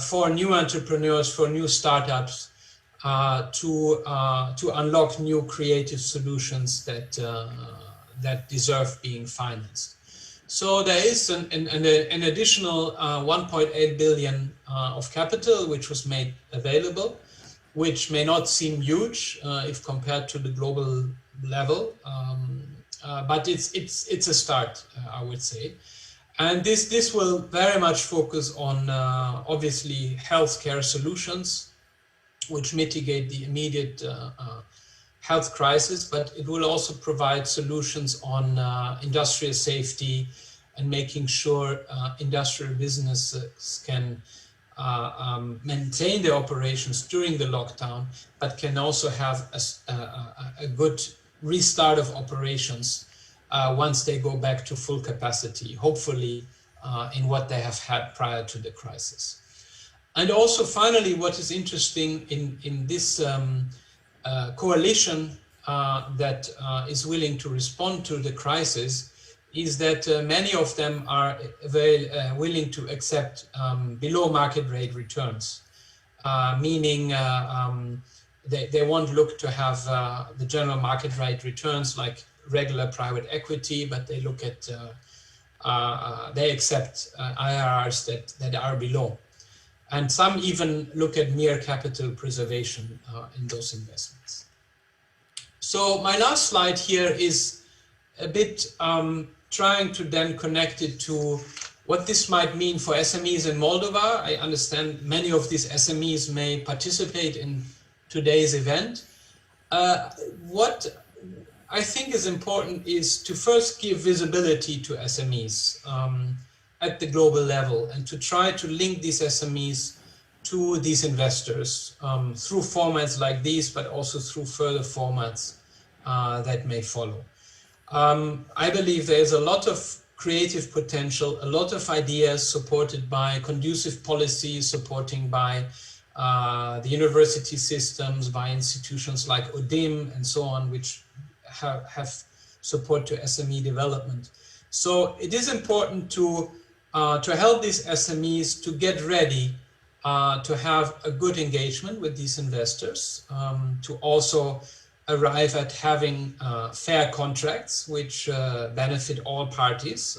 for new entrepreneurs, for new startups to unlock new creative solutions that deserve being financed. So there is an additional 1.8 billion of capital which was made available, which may not seem huge if compared to the global level, but it's a start, I would say. And this will very much focus on obviously healthcare solutions, which mitigate the immediate health crisis, but it will also provide solutions on industrial safety and making sure industrial businesses can maintain their operations during the lockdown, but can also have a good restart of operations once they go back to full capacity, hopefully in what they have had prior to the crisis. And also, finally, what is interesting in this coalition that is willing to respond to the crisis is that many of them are very willing to accept below market rate returns, meaning they won't look to have the general market rate returns like regular private equity, but they look at, they accept IRRs that are below. And some even look at mere capital preservation in those investments. So my last slide here is a bit trying to then connect it to what this might mean for SMEs in Moldova. I understand many of these SMEs may participate in today's event. What I think is important is to first give visibility to SMEs at the global level, and to try to link these SMEs to these investors through formats like these, but also through further formats that may follow. I believe there is a lot of creative potential, a lot of ideas supported by conducive policies, supporting by the university systems, by institutions like ODIM and so on, which have support to SME development. So it is important to help these SMEs to get ready to have a good engagement with these investors, to also arrive at having fair contracts which benefit all parties,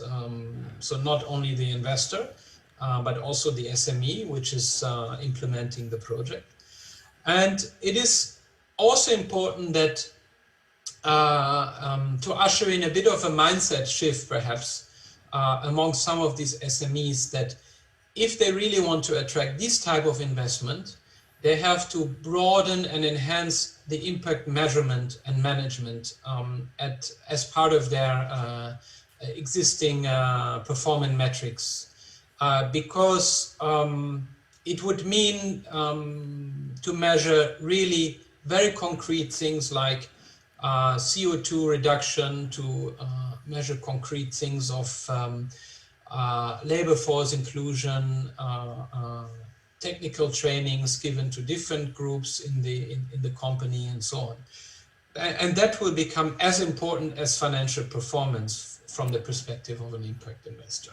so not only the investor, but also the SME, which is implementing the project. And it is also important that to usher in a bit of a mindset shift, perhaps, among some of these SMEs, that if they really want to attract this type of investment, they have to broaden and enhance the impact measurement and management as part of their existing performance metrics, because it would mean to measure really very concrete things like CO2 reduction, to measure concrete things of labor force inclusion, technical trainings given to different groups in the company, and so on. And that will become as important as financial performance from the perspective of an impact investor.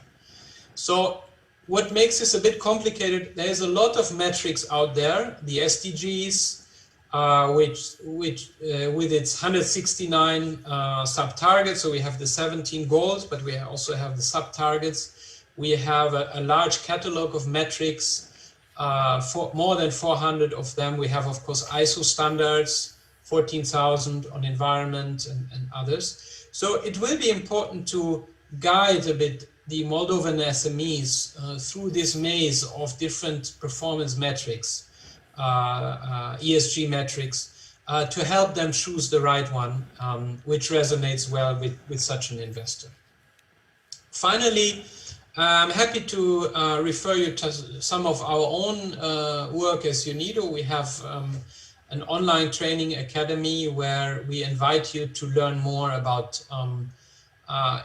So what makes this a bit complicated, there's a lot of metrics out there, the SDGs, which with its 169 sub-targets, so we have the 17 goals, but we also have the sub-targets. We have a large catalog of metrics, for more than 400 of them. We have, of course, ISO standards, 14,000 on environment and others. So it will be important to guide a bit the Moldovan SMEs through this maze of different performance metrics, ESG metrics, to help them choose the right one, which resonates well with such an investor. Finally, I'm happy to refer you to some of our own work as UNIDO. We have an online training academy where we invite you to learn more about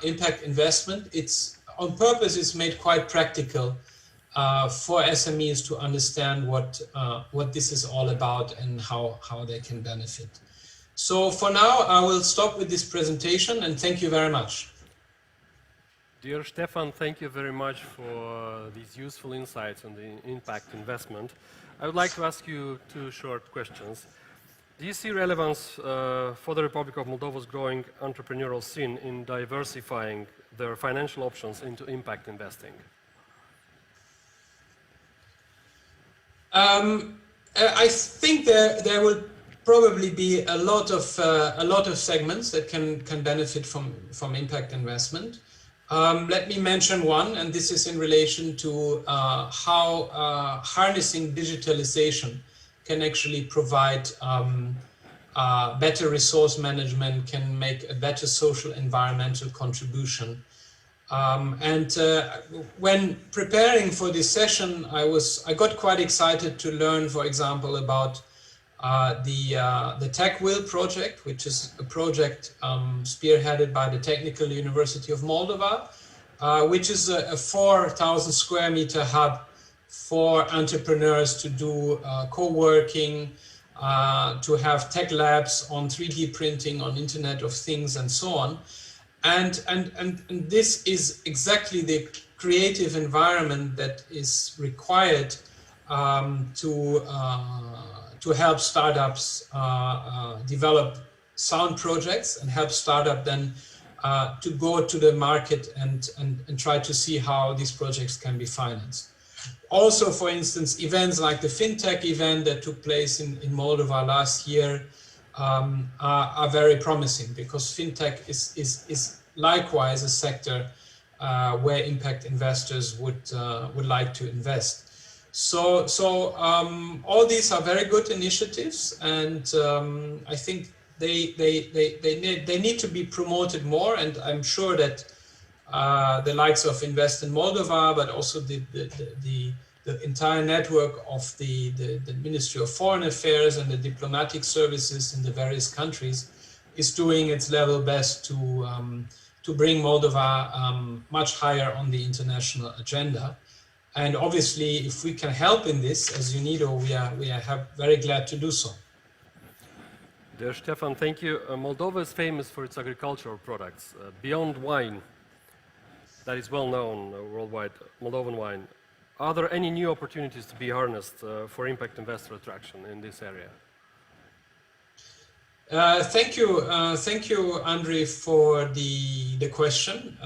impact investment. It's on purpose, it's made quite practical for SMEs to understand what this is all about and how they can benefit. So for now, I will stop with this presentation, and thank you very much.
Dear Stefan, thank you very much for these useful insights on the impact investment. I would like to ask you two short questions. Do you see relevance for the Republic of Moldova's growing entrepreneurial scene in diversifying their financial options into impact investing?
I think there will probably be a lot of segments that can benefit from impact investment. Let me mention one, and this is in relation to how harnessing digitalization can actually provide better resource management, can make a better social environmental contribution. When preparing for this session, I got quite excited to learn, for example, about the Tech Will project, which is a project spearheaded by the Technical University of Moldova, which is a 4,000 square meter hub for entrepreneurs to do co-working, to have tech labs on 3D printing, on Internet of Things, and so on. And this is exactly the creative environment that is required to help startups develop sound projects, and help startup then to go to the market and try to see how these projects can be financed. Also, for instance, events like the FinTech event that took place in Moldova last year are very promising, because FinTech is likewise a sector where impact investors would like to invest. So all these are very good initiatives, and I think they need to be promoted more. And I'm sure that the likes of Invest in Moldova, but also the entire network of the Ministry of Foreign Affairs and the diplomatic services in the various countries, is doing its level best to bring Moldova much higher on the international agenda. And obviously, if we can help in this as UNIDO, we are very glad to do so.
Dear Stefan, thank you. Moldova is famous for its agricultural products. Beyond wine, that is well known worldwide, Moldovan wine, are there any new opportunities to be harnessed for impact investor attraction in this area?
Thank you, Andre, for the question.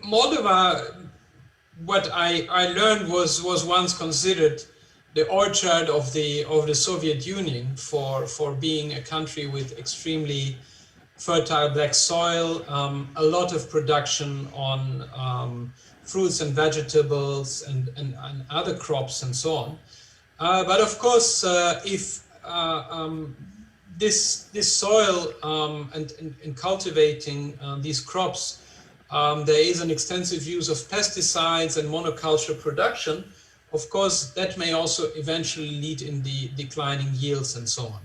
Moldova, what I learned was once considered the orchard of the Soviet Union for being a country with extremely fertile black soil, a lot of production on fruits and vegetables and other crops and so on. But of course, if this soil and cultivating these crops, there is an extensive use of pesticides and monoculture production. Of course, that may also eventually lead in the declining yields and so on.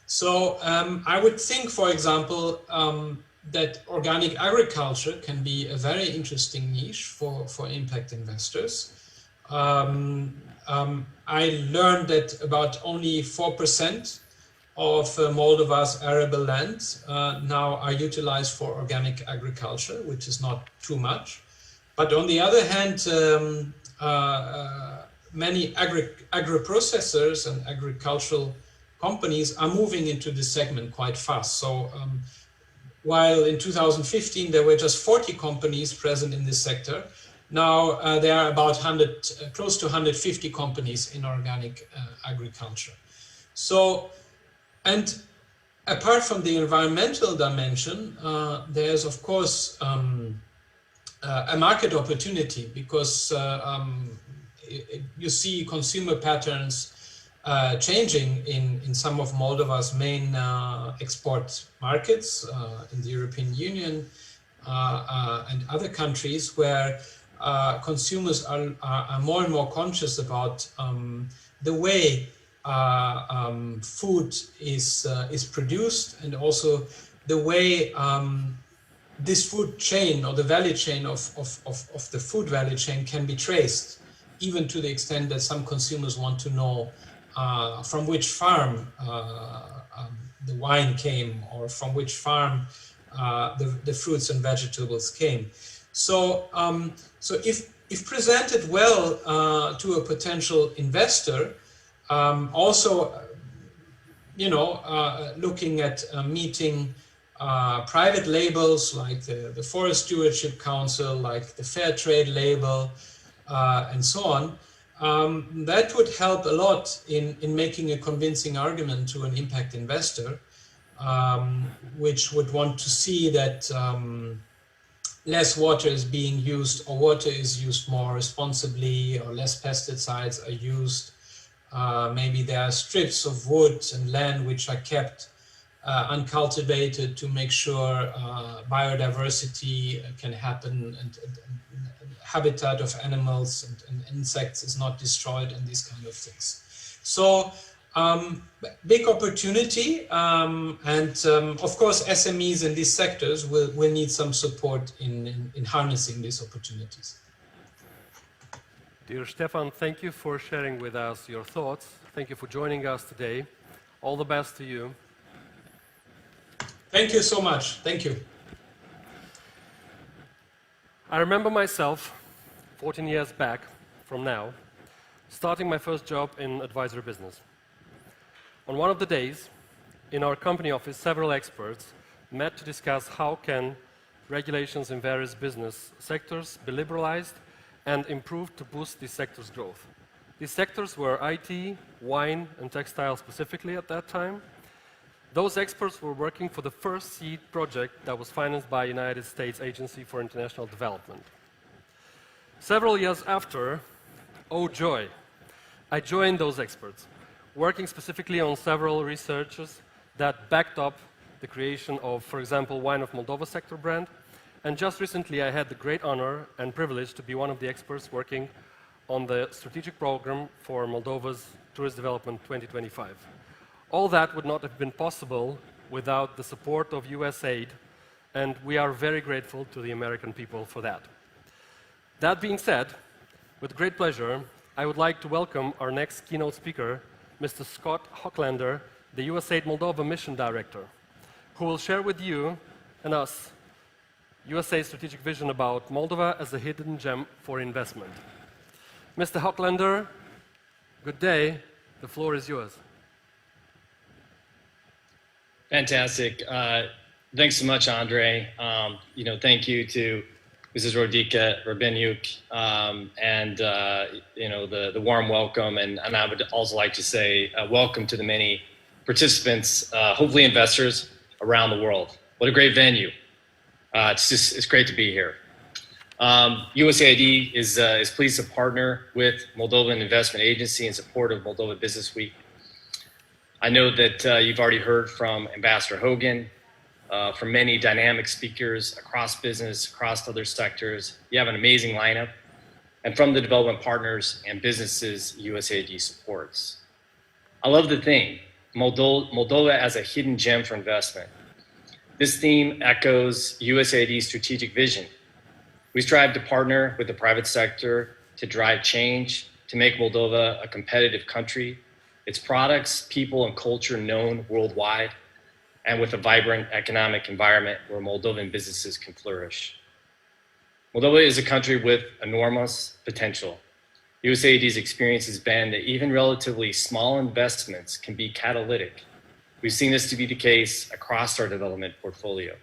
So I would think, for example, that organic agriculture can be a very interesting niche for impact investors. I learned that about only 4% of Moldova's arable land now are utilized for organic agriculture, which is not too much. But on the other hand, many agri-processors and agricultural companies are moving into this segment quite fast. So while in 2015 there were just 40 companies present in this sector, now there are about close to 150 companies in organic agriculture. So, and apart from the environmental dimension, there's of course a market opportunity, because you see consumer patterns changing in some of Moldova's main export markets in the European Union and other countries, where consumers are more and more conscious about the way food is produced, and also the way this food chain, or the value chain of the food value chain, can be traced, even to the extent that some consumers want to know from which farm the wine came, or from which farm the fruits and vegetables came. So, if presented well to a potential investor, also, looking at meeting private labels like the Forest Stewardship Council, like the Fair Trade label, and so on, that would help a lot in making a convincing argument to an impact investor, which would want to see that less water is being used, or water is used more responsibly, or less pesticides are used. Maybe there are strips of wood and land which are kept uncultivated to make sure biodiversity can happen, and habitat of animals and insects is not destroyed, and these kind of things. So big opportunity, and of course SMEs in these sectors will need some support in harnessing these opportunities.
Dear Stefan, thank you for sharing with us your thoughts. Thank you for joining us today. All the best to you.
Thank you so much. Thank you.
I remember myself 14 years back from now, starting my first job in advisory business. On one of the days, in our company office, several experts met to discuss how can regulations in various business sectors be liberalized and improved to boost these sectors' growth. These sectors were IT, wine, and textile specifically at that time. Those experts were working for the first seed project that was financed by United States Agency for International Development. Several years after, oh joy, I joined those experts, working specifically on several researches that backed up the creation of, for example, Wine of Moldova sector brand. And just recently, I had the great honor and privilege to be one of the experts working on the strategic program for Moldova's Tourist Development 2025. All that would not have been possible without the support of US aid, and we are very grateful to the American people for that. That being said, with great pleasure, I would like to welcome our next keynote speaker, Mr. Scott Hochlander, the USAID Moldova Mission Director, who will share with you and us USAID's strategic vision about Moldova as a hidden gem for investment. Mr. Hochlander, good day. The floor is yours.
Fantastic. Thanks so much, Andre. Thank you to Mrs. Rodica Rabenyuk, and the warm welcome. And I would also like to say welcome to the many participants, hopefully investors around the world. What a great venue. It's great to be here. USAID is pleased to partner with Moldovan Investment Agency in support of Moldova Business Week. I know that you've already heard from Ambassador Hogan, from many dynamic speakers across business, across other sectors. You have an amazing lineup, and from the development partners and businesses USAID supports. I love the theme, Moldova as a hidden gem for investment. This theme echoes USAID's strategic vision. We strive to partner with the private sector to drive change, to make Moldova a competitive country, its products, people, and culture known worldwide, and with a vibrant economic environment where Moldovan businesses can flourish. Moldova is a country with enormous potential. USAID's experience has been that even relatively small investments can be catalytic. We've seen this to be the case across our development portfolio.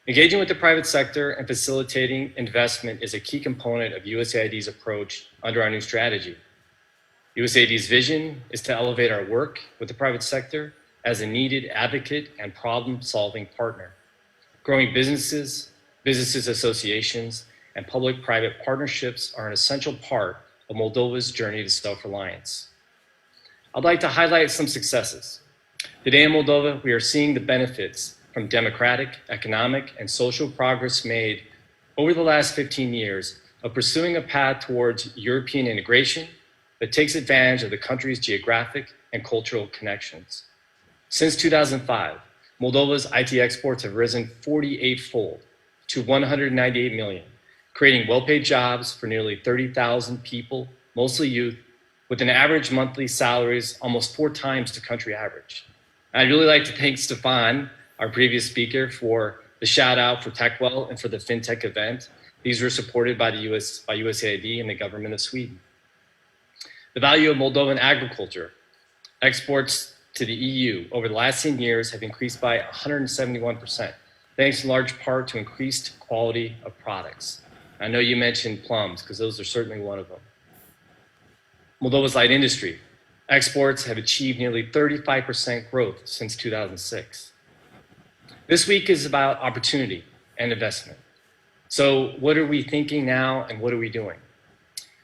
Engaging with the private sector and facilitating investment is a key component of USAID's approach under our new strategy. USAID's vision is to elevate our work with the private sector as a needed advocate and problem-solving partner. Growing businesses, associations, and public-private partnerships are an essential part of Moldova's journey to self-reliance. I'd like to highlight some successes. Today in Moldova, we are seeing the benefits from democratic, economic, and social progress made over the last 15 years of pursuing a path towards European integration that takes advantage of the country's geographic and cultural connections. Since 2005, Moldova's IT exports have risen 48-fold to 198 million, creating well-paid jobs for nearly 30,000 people, mostly youth, with an average monthly salaries almost 4 times the country average. I'd really like to thank Stefan, our previous speaker, for the shout out for TechWell and for the FinTech event. These were supported by USAID and the government of Sweden. The value of Moldovan agriculture exports to the EU over the last 10 years have increased by 171%, thanks in large part to increased quality of products. I know you mentioned plums, because those are certainly one of them. Moldova's light industry exports have achieved nearly 35% growth since 2006. This week is about opportunity and investment. So what are we thinking now and what are we doing?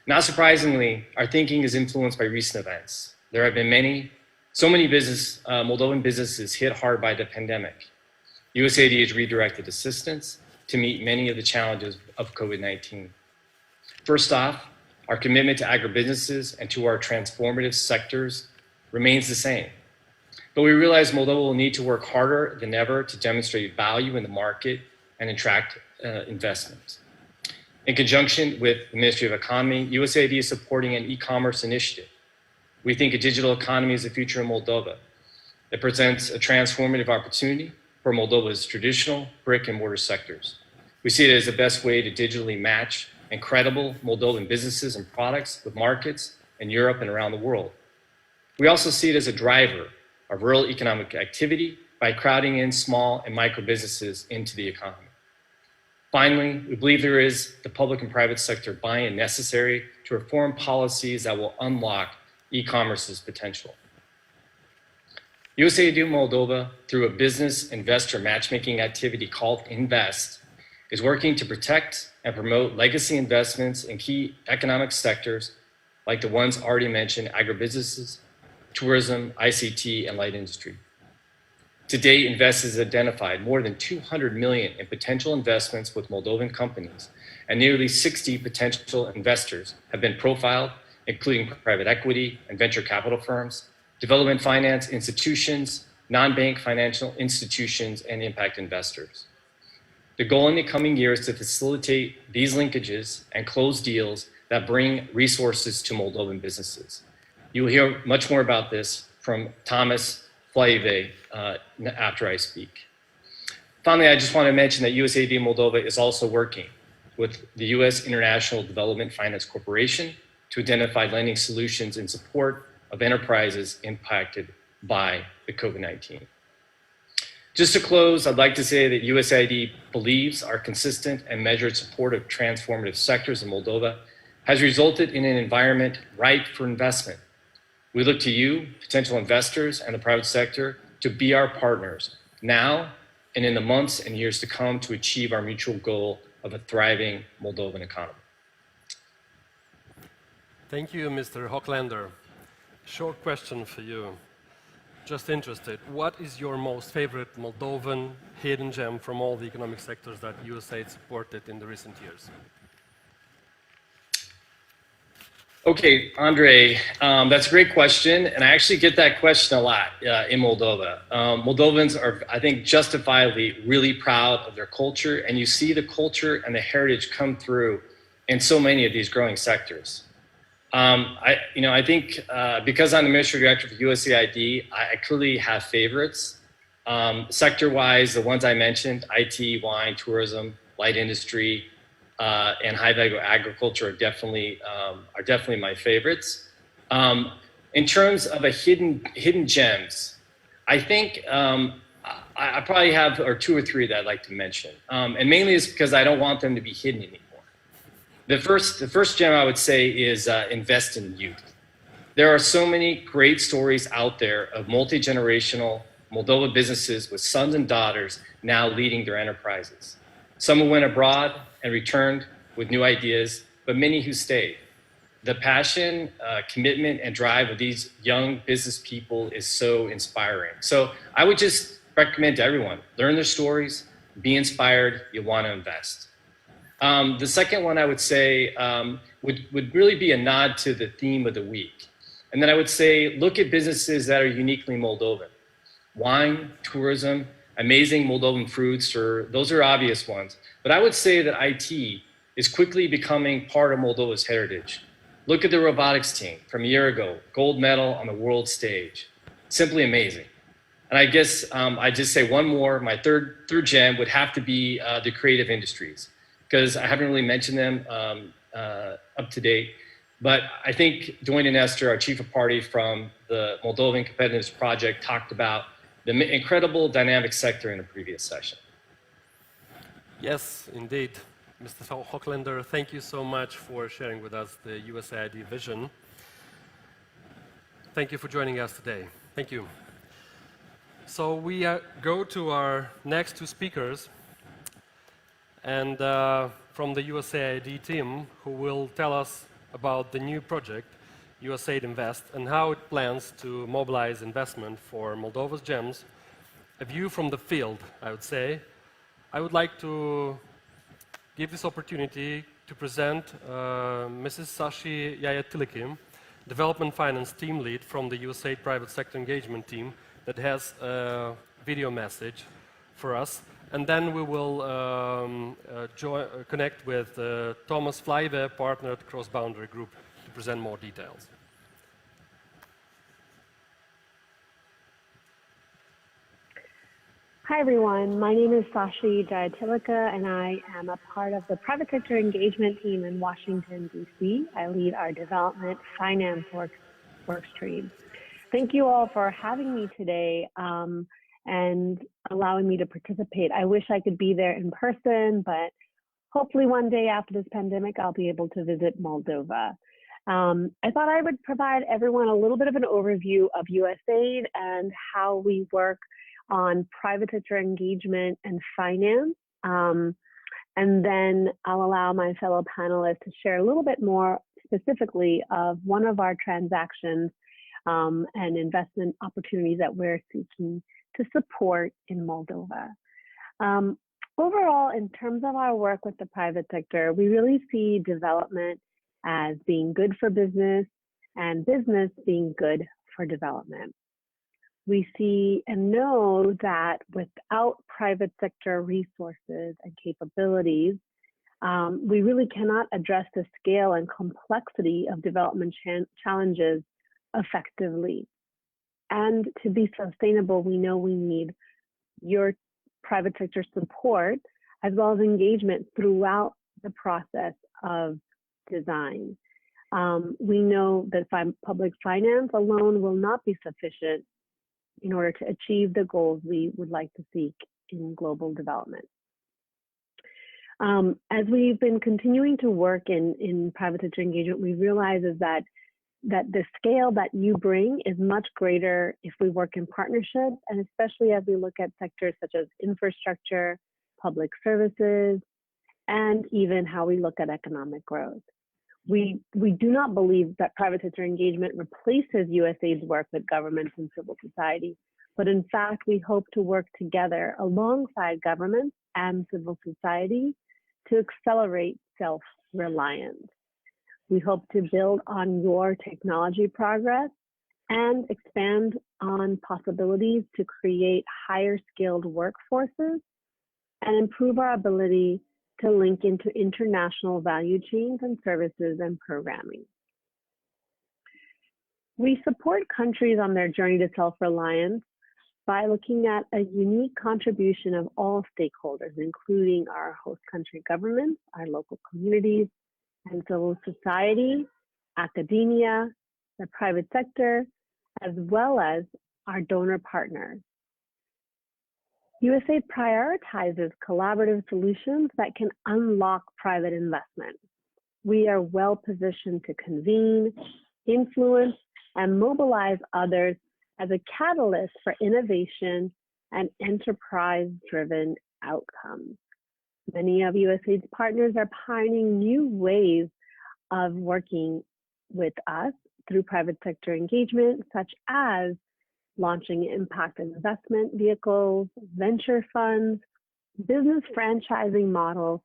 Not surprisingly, our thinking is influenced by recent events. There have been so many Moldovan businesses hit hard by the pandemic. USAID has redirected assistance to meet many of the challenges of COVID-19. First off, our commitment to agribusinesses and to our transformative sectors remains the same. But we realize Moldova will need to work harder than ever to demonstrate value in the market and attract investment. In conjunction with the Ministry of Economy, USAID is supporting an e-commerce initiative. We think a digital economy is the future in Moldova. It presents a transformative opportunity for Moldova's traditional brick and mortar sectors. We see it as the best way to digitally match incredible Moldovan businesses and products with markets in Europe and around the world. We also see it as a driver of rural economic activity by crowding in small and micro businesses into the economy. Finally, we believe there is the public and private sector buy-in necessary to reform policies that will unlock e-commerce's potential. USAID Moldova, through a business investor matchmaking activity called Invest, is working to protect and promote legacy investments in key economic sectors like the ones already mentioned, agribusinesses, tourism, ICT, and light industry. To date, Invest has identified more than 200 million in potential investments with Moldovan companies, and nearly 60 potential investors have been profiled, including private equity and venture capital firms, development finance institutions, non-bank financial institutions, and impact investors. The goal in the coming years is to facilitate these linkages and close deals that bring resources to Moldovan businesses. You will hear much more about this from Thomas Flaive after I speak. Finally, I just want to mention that USAID Moldova is also working with the U.S. International Development Finance Corporation to identify lending solutions in support of enterprises impacted by the COVID-19. Just to close, I'd like to say that USAID believes our consistent and measured support of transformative sectors in Moldova has resulted in an environment ripe for investment. We look to you, potential investors, and the private sector to be our partners now and in the months and years to come to achieve our mutual goal of a thriving Moldovan economy.
Thank you, Mr. Hochlander. Short question for you. Just interested, what is your most favorite Moldovan hidden gem from all the economic sectors that USAID supported in the recent years?
Okay, Andre, that's a great question, and I actually get that question a lot in Moldova. Moldovans are, I think, justifiably really proud of their culture, and you see the culture and the heritage come through in so many of these growing sectors. I think because I'm the Ministry Director for USAID, I clearly have favorites. Sector-wise, the ones I mentioned, IT, wine, tourism, light industry, and high-value agriculture are definitely my favorites. In terms of a hidden gems, I think I probably have two or three that I'd like to mention, and mainly it's because I don't want them to be hidden anymore. The first gem I would say is invest in youth. There are so many great stories out there of multi-generational Moldova businesses with sons and daughters now leading their enterprises. Some who went abroad and returned with new ideas, but many who stayed. The passion, commitment, and drive of these young business people is so inspiring. So I would just recommend to everyone, learn their stories, be inspired, you want to invest. The second one I would say would really be a nod to the theme of the week. And then I would say, look at businesses that are uniquely Moldovan. Wine, tourism, amazing Moldovan fruits, those are obvious ones. But I would say that IT is quickly becoming part of Moldova's heritage. Look at the robotics team from a year ago, gold medal on the world stage. Simply amazing. And I guess I'd just say one more, my third gem would have to be the creative industries, because I haven't really mentioned them up to date. But I think Dwayne and Esther, our chief of party from the Moldovan Competitiveness Project, talked about the incredible dynamic sector in the previous session.
Yes, indeed. Mr. Hochlander, thank you so much for sharing with us the USAID vision. Thank you for joining us today. Thank you. So we go to our next two speakers, and from the USAID team, who will tell us about the new project, USAID Invest, and how it plans to mobilize investment for Moldova's gems. A view from the field, I would say. I would like to give this opportunity to present Mrs. Sashi Yayatilikim, Development Finance Team Lead from the USAID Private Sector Engagement Team, that has a video message for us. And then we will connect with Thomas Fleive, partner at Cross Boundary Group, to present more details.
Hi everyone, my name is Sashi Jayatilika and I am a part of the private sector engagement team in Washington, D.C. I lead our development finance work stream. Thank you all for having me today and allowing me to participate. I wish I could be there in person, but hopefully one day after this pandemic, I'll be able to visit Moldova. I thought I would provide everyone a little bit of an overview of USAID and how we work on private sector engagement and finance. And then I'll allow my fellow panelists to share a little bit more specifically of one of our transactions and investment opportunities that we're seeking to support in Moldova. Overall, in terms of our work with the private sector, we really see development as being good for business and business being good for development. We see and know that without private sector resources and capabilities, we really cannot address the scale and complexity of development challenges effectively. And to be sustainable, we know we need your private sector support as well as engagement throughout the process of design. We know that public finance alone will not be sufficient. in order to achieve the goals we would like to seek in global development. As we've been continuing to work in private sector engagement, we realize is that the scale that you bring is much greater if we work in partnership, and especially as we look at sectors such as infrastructure, public services, and even how we look at economic growth. We do not believe that private sector engagement replaces USAID's work with governments and civil society, but in fact, we hope to work together alongside governments and civil society to accelerate self-reliance. We hope to build on your technology progress and expand on possibilities to create higher skilled workforces and improve our ability to link into international value chains and services and programming. We support countries on their journey to self-reliance by looking at a unique contribution of all stakeholders, including our host country governments, our local communities, and civil society, academia, the private sector, as well as our donor partners. USAID prioritizes collaborative solutions that can unlock private investment. We are well positioned to convene, influence, and mobilize others as a catalyst for innovation and enterprise-driven outcomes. Many of USAID's partners are pioneering new ways of working with us through private sector engagement, such as launching impact investment vehicles, venture funds, business franchising models,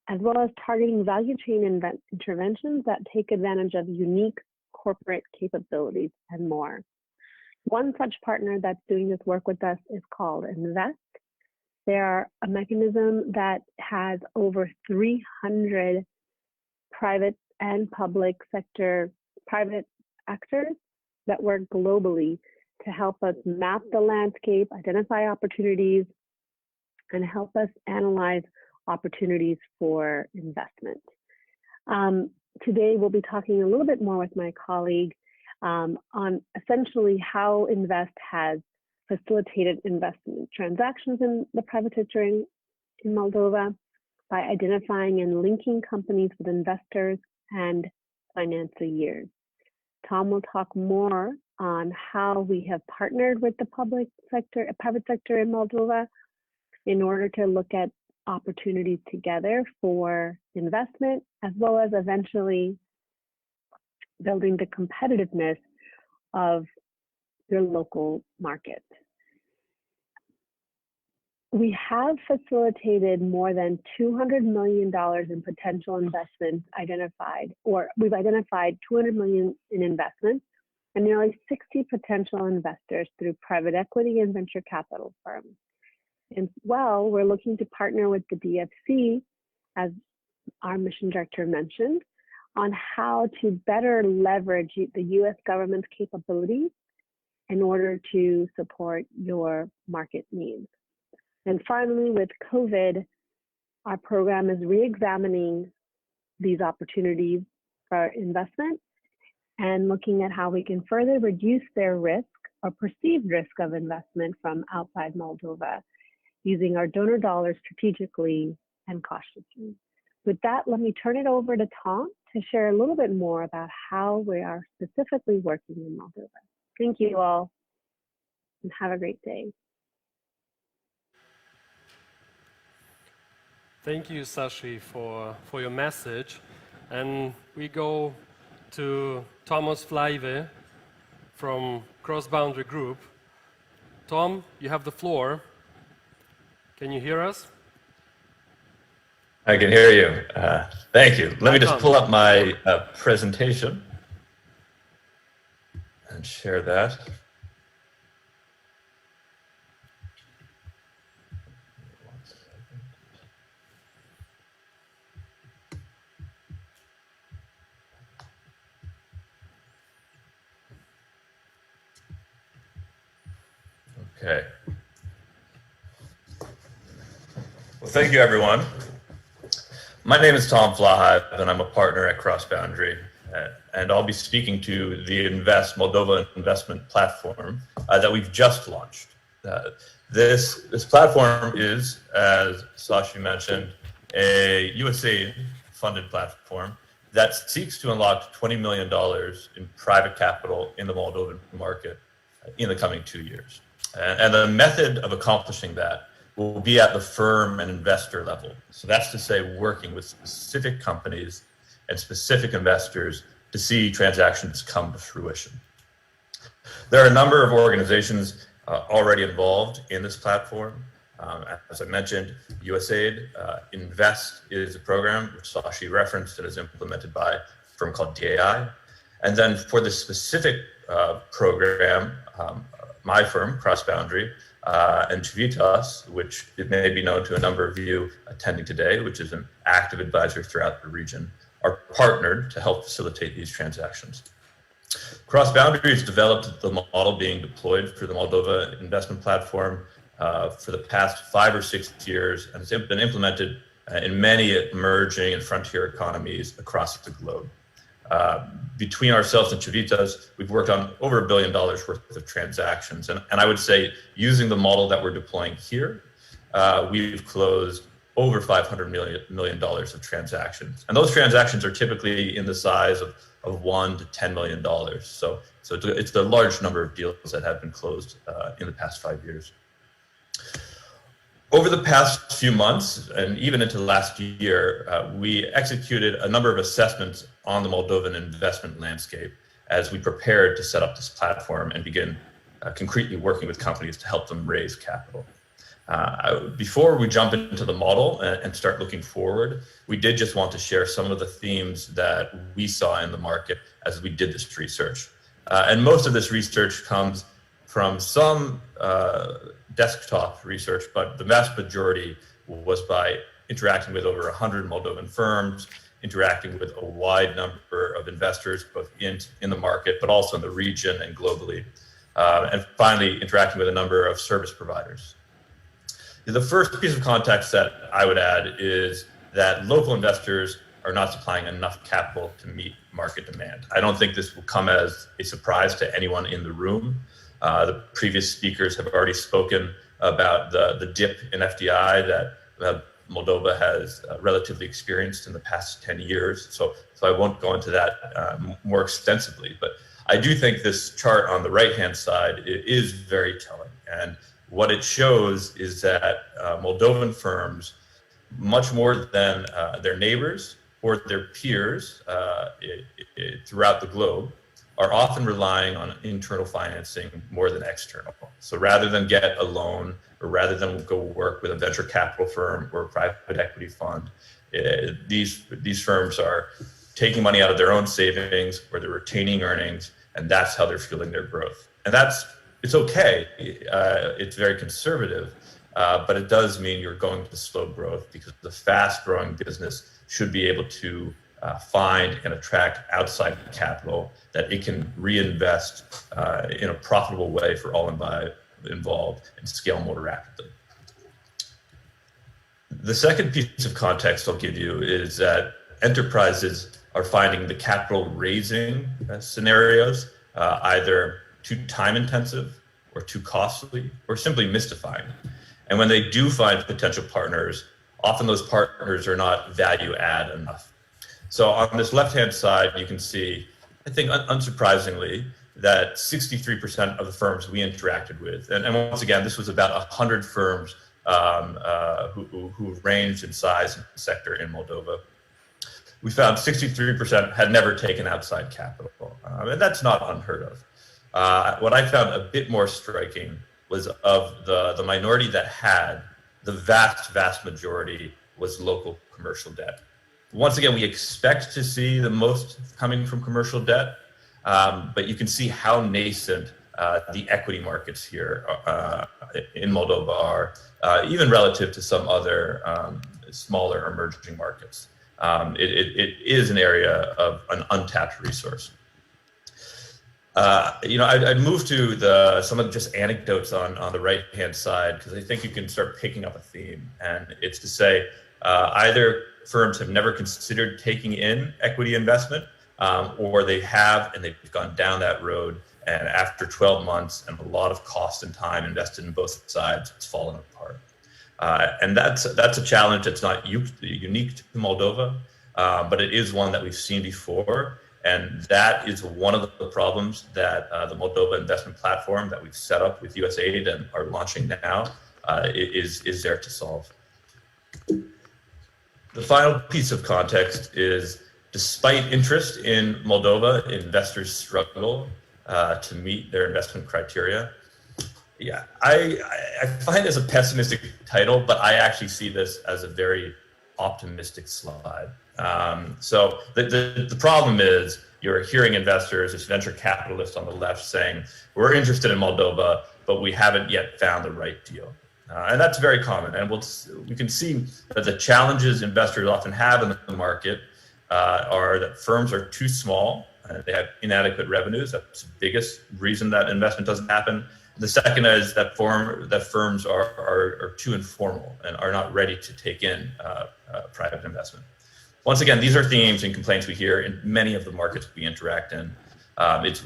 as well as targeting value chain interventions that take advantage of unique corporate capabilities and more. One such partner that's doing this work with us is called Invest. They are a mechanism that has over 300 private and public sector private actors that work globally to help us map the landscape, identify opportunities, and help us analyze opportunities for investment. Today, we'll be talking a little bit more with my colleague on essentially how Invest has facilitated investment transactions in the private sector in Moldova by identifying and linking companies with investors and financiers. Tom will talk more on how we have partnered with the private sector in Moldova in order to look at opportunities together for investment, as well as eventually building the competitiveness of your local market. We have facilitated more than $200 million in potential investments identified, or we've identified $200 million in investments and nearly 60 potential investors through private equity and venture capital firms. And well, we're looking to partner with the DFC, as our mission director mentioned, on how to better leverage the US government's capabilities in order to support your market needs. And finally, with COVID, our program is re-examining these opportunities for investment and looking at how we can further reduce their risk or perceived risk of investment from outside Moldova, using our donor dollars strategically and cautiously. With that, let me turn it over to Tom to share a little bit more about how we are specifically working in Moldova. Thank you all, and have a great day.
Thank you, Sashi, for your message. And we go to Thomas Flaive from Cross Boundary Group. Tom, you have the floor. Can you hear us?
I can hear you. Thank you. Let me just pull up my presentation and share that. Okay. Well, thank you, everyone. My name is Tom Flaive, and I'm a partner at Cross Boundary, and I'll be speaking to the Invest Moldova Investment Platform. that we've just launched. This platform is, as Sashi mentioned, a USAID funded platform that seeks to unlock $20 million in private capital in the Moldovan market in the coming 2 years. And the method of accomplishing that will be at the firm and investor level. So that's to say, working with specific companies and specific investors to see transactions come to fruition. There are a number of organizations already involved in this platform. As I mentioned, USAID Invest is a program which Sashi referenced and is implemented by a firm called DAI. And then for the specific program, my firm, Cross-Boundary, and Civitas, which it may be known to a number of you attending today, which is an active advisor throughout the region, are partnered to help facilitate these transactions. Cross-Boundary has developed the model being deployed for the Moldova investment platform for the past 5 or 6 years, and it's been implemented in many emerging and frontier economies across the globe. Between ourselves and Civitas, we've worked on over $1 billion worth of transactions. And I would say, using the model that we're deploying here, we've closed over $500 million of transactions. And those transactions are typically in the size of $1 to $10 million. So it's a large number of deals that have been closed in the past 5 years. Over the past few months, and even into last year, we executed a number of assessments on the Moldovan investment landscape as we prepared to set up this platform and begin concretely working with companies to help them raise capital. Before we jump into the model and start looking forward, we did just want to share some of the themes that we saw in the market as we did this research. And most of this research comes from some desktop research, but the vast majority was by interacting with over 100 Moldovan firms, interacting with a wide number of investors, both in the market, but also in the region and globally. And finally, interacting with a number of service providers. The first piece of context that I would add is that local investors are not supplying enough capital to meet market demand. I don't think this will come as a surprise to anyone in the room. The previous speakers have already spoken about the dip in FDI that Moldova has relatively experienced in the past 10 years. So I won't go into that more extensively, but I do think this chart on the right-hand side is very telling. And what it shows is that Moldovan firms, much more than their neighbors or their peers throughout the globe, are often relying on internal financing more than external. So rather than get a loan, or rather than go work with a venture capital firm or a private equity fund, these firms are taking money out of their own savings or they're retaining earnings, and that's how they're fueling their growth. And it's okay. It's very conservative, but it does mean you're going to slow growth, because the fast-growing business should be able to find and attract outside capital that it can reinvest in a profitable way for all involved and scale more rapidly. The second piece of context I'll give you is that enterprises are finding the capital raising scenarios either too time intensive or too costly or simply mystifying. And when they do find potential partners, often those partners are not value add enough. So on this left-hand side, you can see, I think unsurprisingly, that 63% of the firms we interacted with, and once again, this was about 100 firms who ranged in size and sector in Moldova, we found 63% had never taken outside capital, and that's not unheard of. What I found a bit more striking was of the minority that had, the vast majority was local commercial debt. Once again, we expect to see the most coming from commercial debt, but you can see how nascent the equity markets here in Moldova are, even relative to some other smaller emerging markets. It is an area of an untapped resource. I'd move to some of the just anecdotes on the right-hand side, because I think you can start picking up a theme, and it's to say either firms have never considered taking in equity investment, or they have and they've gone down that road And after 12 months and a lot of cost and time invested in both sides, it's fallen apart. And that's a challenge that's not unique to Moldova, but it is one that we've seen before. And that is one of the problems that the Moldova investment platform that we've set up with USAID and are launching now is there to solve. The final piece of context is, despite interest in Moldova, investors struggle to meet their investment criteria. Yeah, I find this a pessimistic title, but I actually see this as a very optimistic slide. So the problem is you're hearing investors, this venture capitalists on the left saying, we're interested in Moldova, but we haven't yet found the right deal. And that's very common. And we can see that the challenges investors often have in the market are that firms are too small, they have inadequate revenues. That's the biggest reason that investment doesn't happen. The second is that firms are too informal and are not ready to take in private investment. Once again, these are themes and complaints we hear in many of the markets we interact in. It's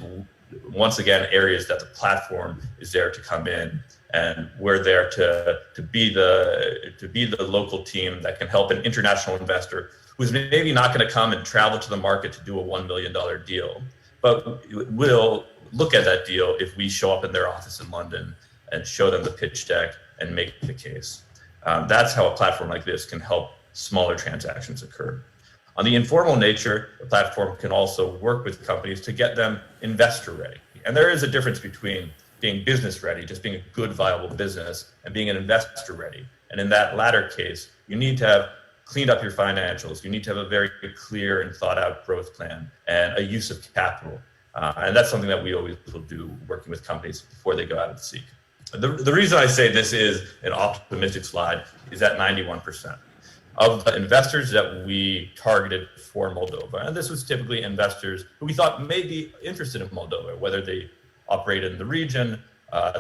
once again areas that the platform is there to come in, and we're there to be the local team that can help an international investor who's maybe not going to come and travel to the market to do a $1 million deal, but will look at that deal if we show up in their office in London and show them the pitch deck and make the case. That's how a platform like this can help smaller transactions occur. On the informal nature, the platform can also work with companies to get them investor ready. And there is a difference between being business ready, just being a good, viable business, and being an investor ready. And in that latter case, you need to have cleaned up your financials. You need to have a very clear and thought out growth plan and a use of capital. And that's something that we always will do working with companies before they go out and seek. The reason I say this is an optimistic slide is that 91% of the investors that we targeted for Moldova, and this was typically investors who we thought may be interested in Moldova, whether they operated in the region,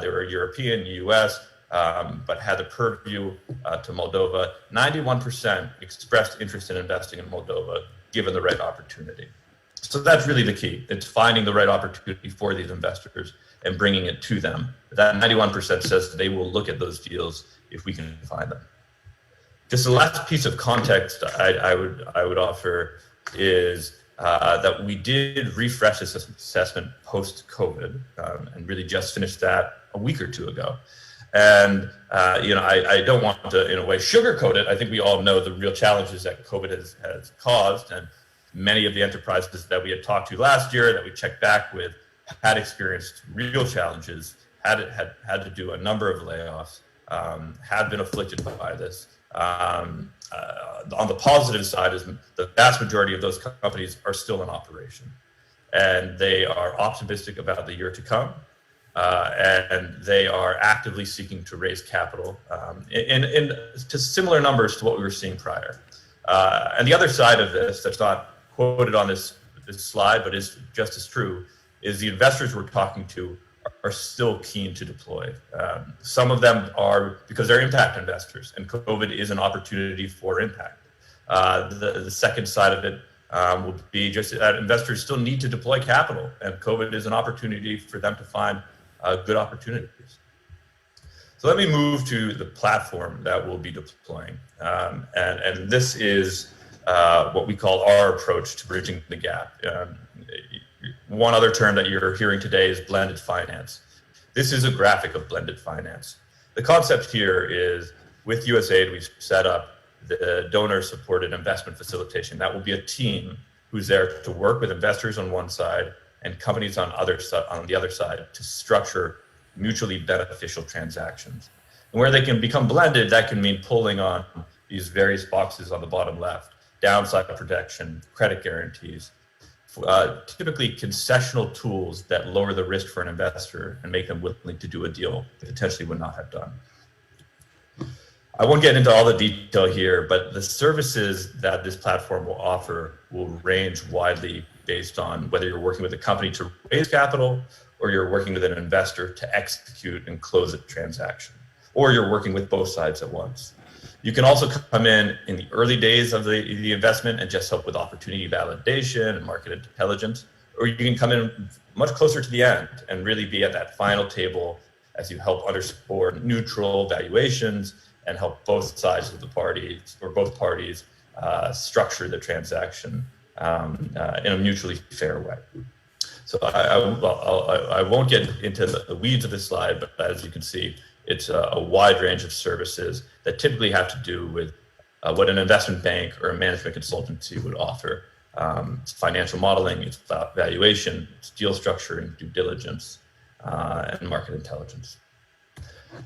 they were European, US, but had the purview to Moldova. 91% expressed interest in investing in Moldova, given the right opportunity. So that's really the key. It's finding the right opportunity for these investors and bringing it to them. That 91% says they will look at those deals if we can find them. Just the last piece of context I would offer is that we did refresh this assessment post-COVID and really just finished that a week or two ago. And I don't want to, in a way, sugarcoat it. I think we all know the real challenges that COVID has caused, and many of the enterprises that we had talked to last year that we checked back with had experienced real challenges, had to do a number of layoffs, had been afflicted by this. On the positive side is the vast majority of those companies are still in operation, and they are optimistic about the year to come, and they are actively seeking to raise capital to similar numbers to what we were seeing prior. And the other side of this that's not quoted on this slide, but is just as true, is the investors we're talking to are still keen to deploy. Some of them are because they're impact investors, and COVID is an opportunity for impact. The second side of it will be just that investors still need to deploy capital, and COVID is an opportunity for them to find good opportunities. So let me move to the platform that we'll be deploying. And this is what we call our approach to bridging the gap. One other term that you're hearing today is blended finance. This is a graphic of blended finance. The concept here is, with USAID, we've set up the donor-supported investment facilitation. That will be a team who's there to work with investors on one side and companies on the other side to structure mutually beneficial transactions. And where they can become blended, that can mean pulling on these various boxes on the bottom left: downside protection, credit guarantees, typically concessional tools that lower the risk for an investor and make them willing to do a deal they potentially would not have done. I won't get into all the detail here, but the services that this platform will offer will range widely based on whether you're working with a company to raise capital, or you're working with an investor to execute and close a transaction, or you're working with both sides at once. You can also come in the early days of the investment and just help with opportunity validation and market intelligence, or you can come in much closer to the end and really be at that final table as you help underscore neutral valuations and help both sides of the parties or both parties structure the transaction in a mutually fair way. So I won't get into the weeds of this slide, but as you can see, it's a wide range of services that typically have to do with what an investment bank or a management consultancy would offer. It's financial modeling, it's valuation, it's deal structure and due diligence, and market intelligence.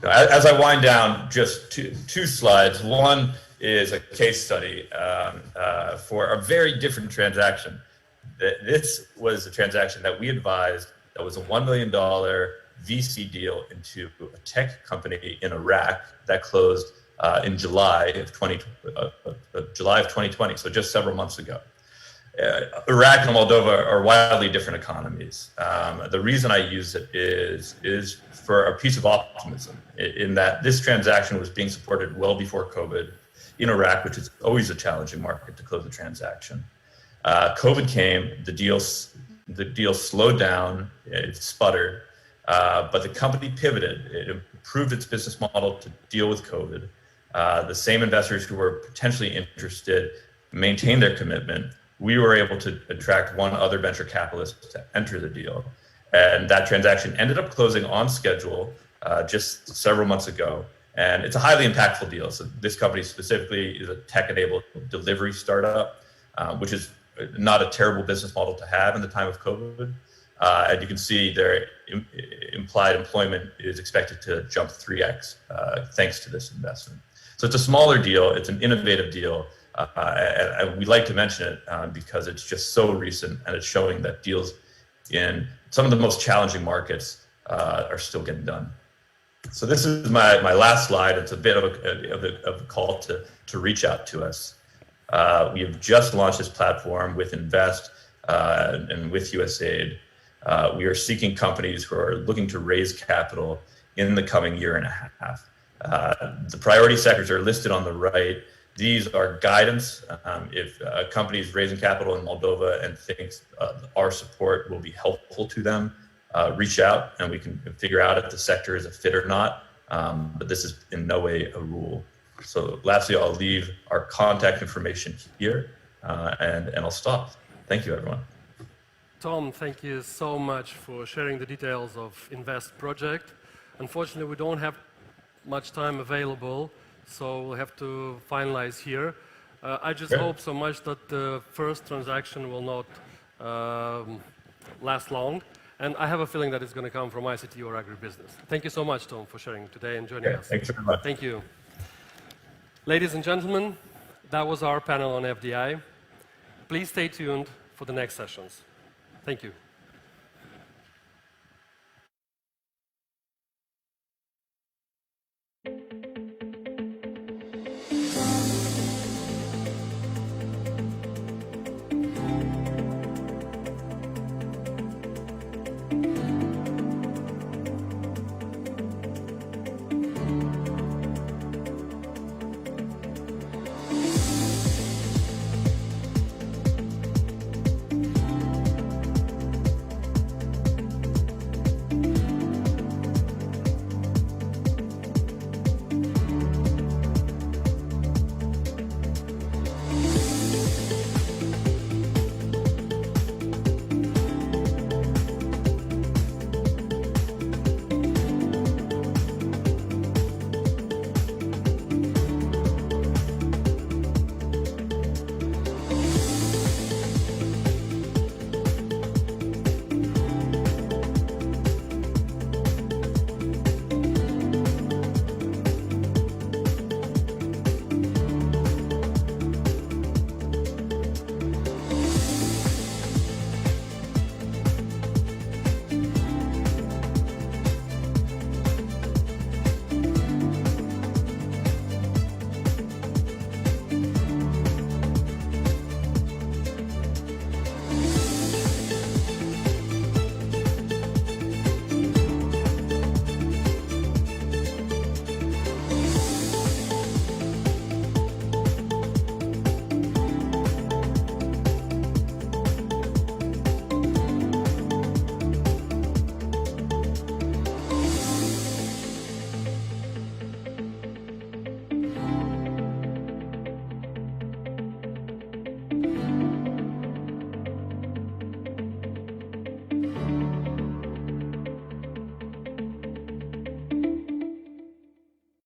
As I wind down, just two slides. One is a case study for a very different transaction. This was a transaction that we advised that was a $1 million VC deal into a tech company in Iraq that closed in July of 2020, so just several months ago. Iraq and Moldova are wildly different economies. The reason I use it is for a piece of optimism in that this transaction was being supported well before COVID in Iraq, which is always a challenging market to close a transaction. COVID came, the deal slowed down, it sputtered, but the company pivoted. It improved its business model to deal with COVID. The same investors who were potentially interested maintained their commitment. We were able to attract one other venture capitalist to enter the deal. And that transaction ended up closing on schedule just several months ago. And it's a highly impactful deal. So this company specifically is a tech-enabled delivery startup, which is not a terrible business model to have in the time of COVID. And you can see their implied employment is expected to jump 3x thanks to this investment. So it's a smaller deal, it's an innovative deal, and we like to mention it because it's just so recent and it's showing that deals in some of the most challenging markets are still getting done. So this is my last slide. It's a bit of a call to reach out to us. We have just launched this platform with Invest and with USAID. We are seeking companies who are looking to raise capital in the coming year and a half. The priority sectors are listed on the right. These are guidance. If a company is raising capital in Moldova and thinks our support will be helpful to them, reach out and we can figure out if the sector is a fit or not. But this is in no way a rule. So lastly, I'll leave our contact information here and I'll stop. Thank you, everyone.
Tom, thank you so much for sharing the details of Invest project. Unfortunately, we don't have much time available, so we'll have to finalize here. I just hope so much that the first transaction will not last long. And I have a feeling that it's going to come from ICT or agribusiness. Thank you so much, Tom, for sharing today and joining us.
Thanks very much.
Thank you. Ladies and gentlemen, that was our panel on FDI. Please stay tuned for the next sessions. Thank you.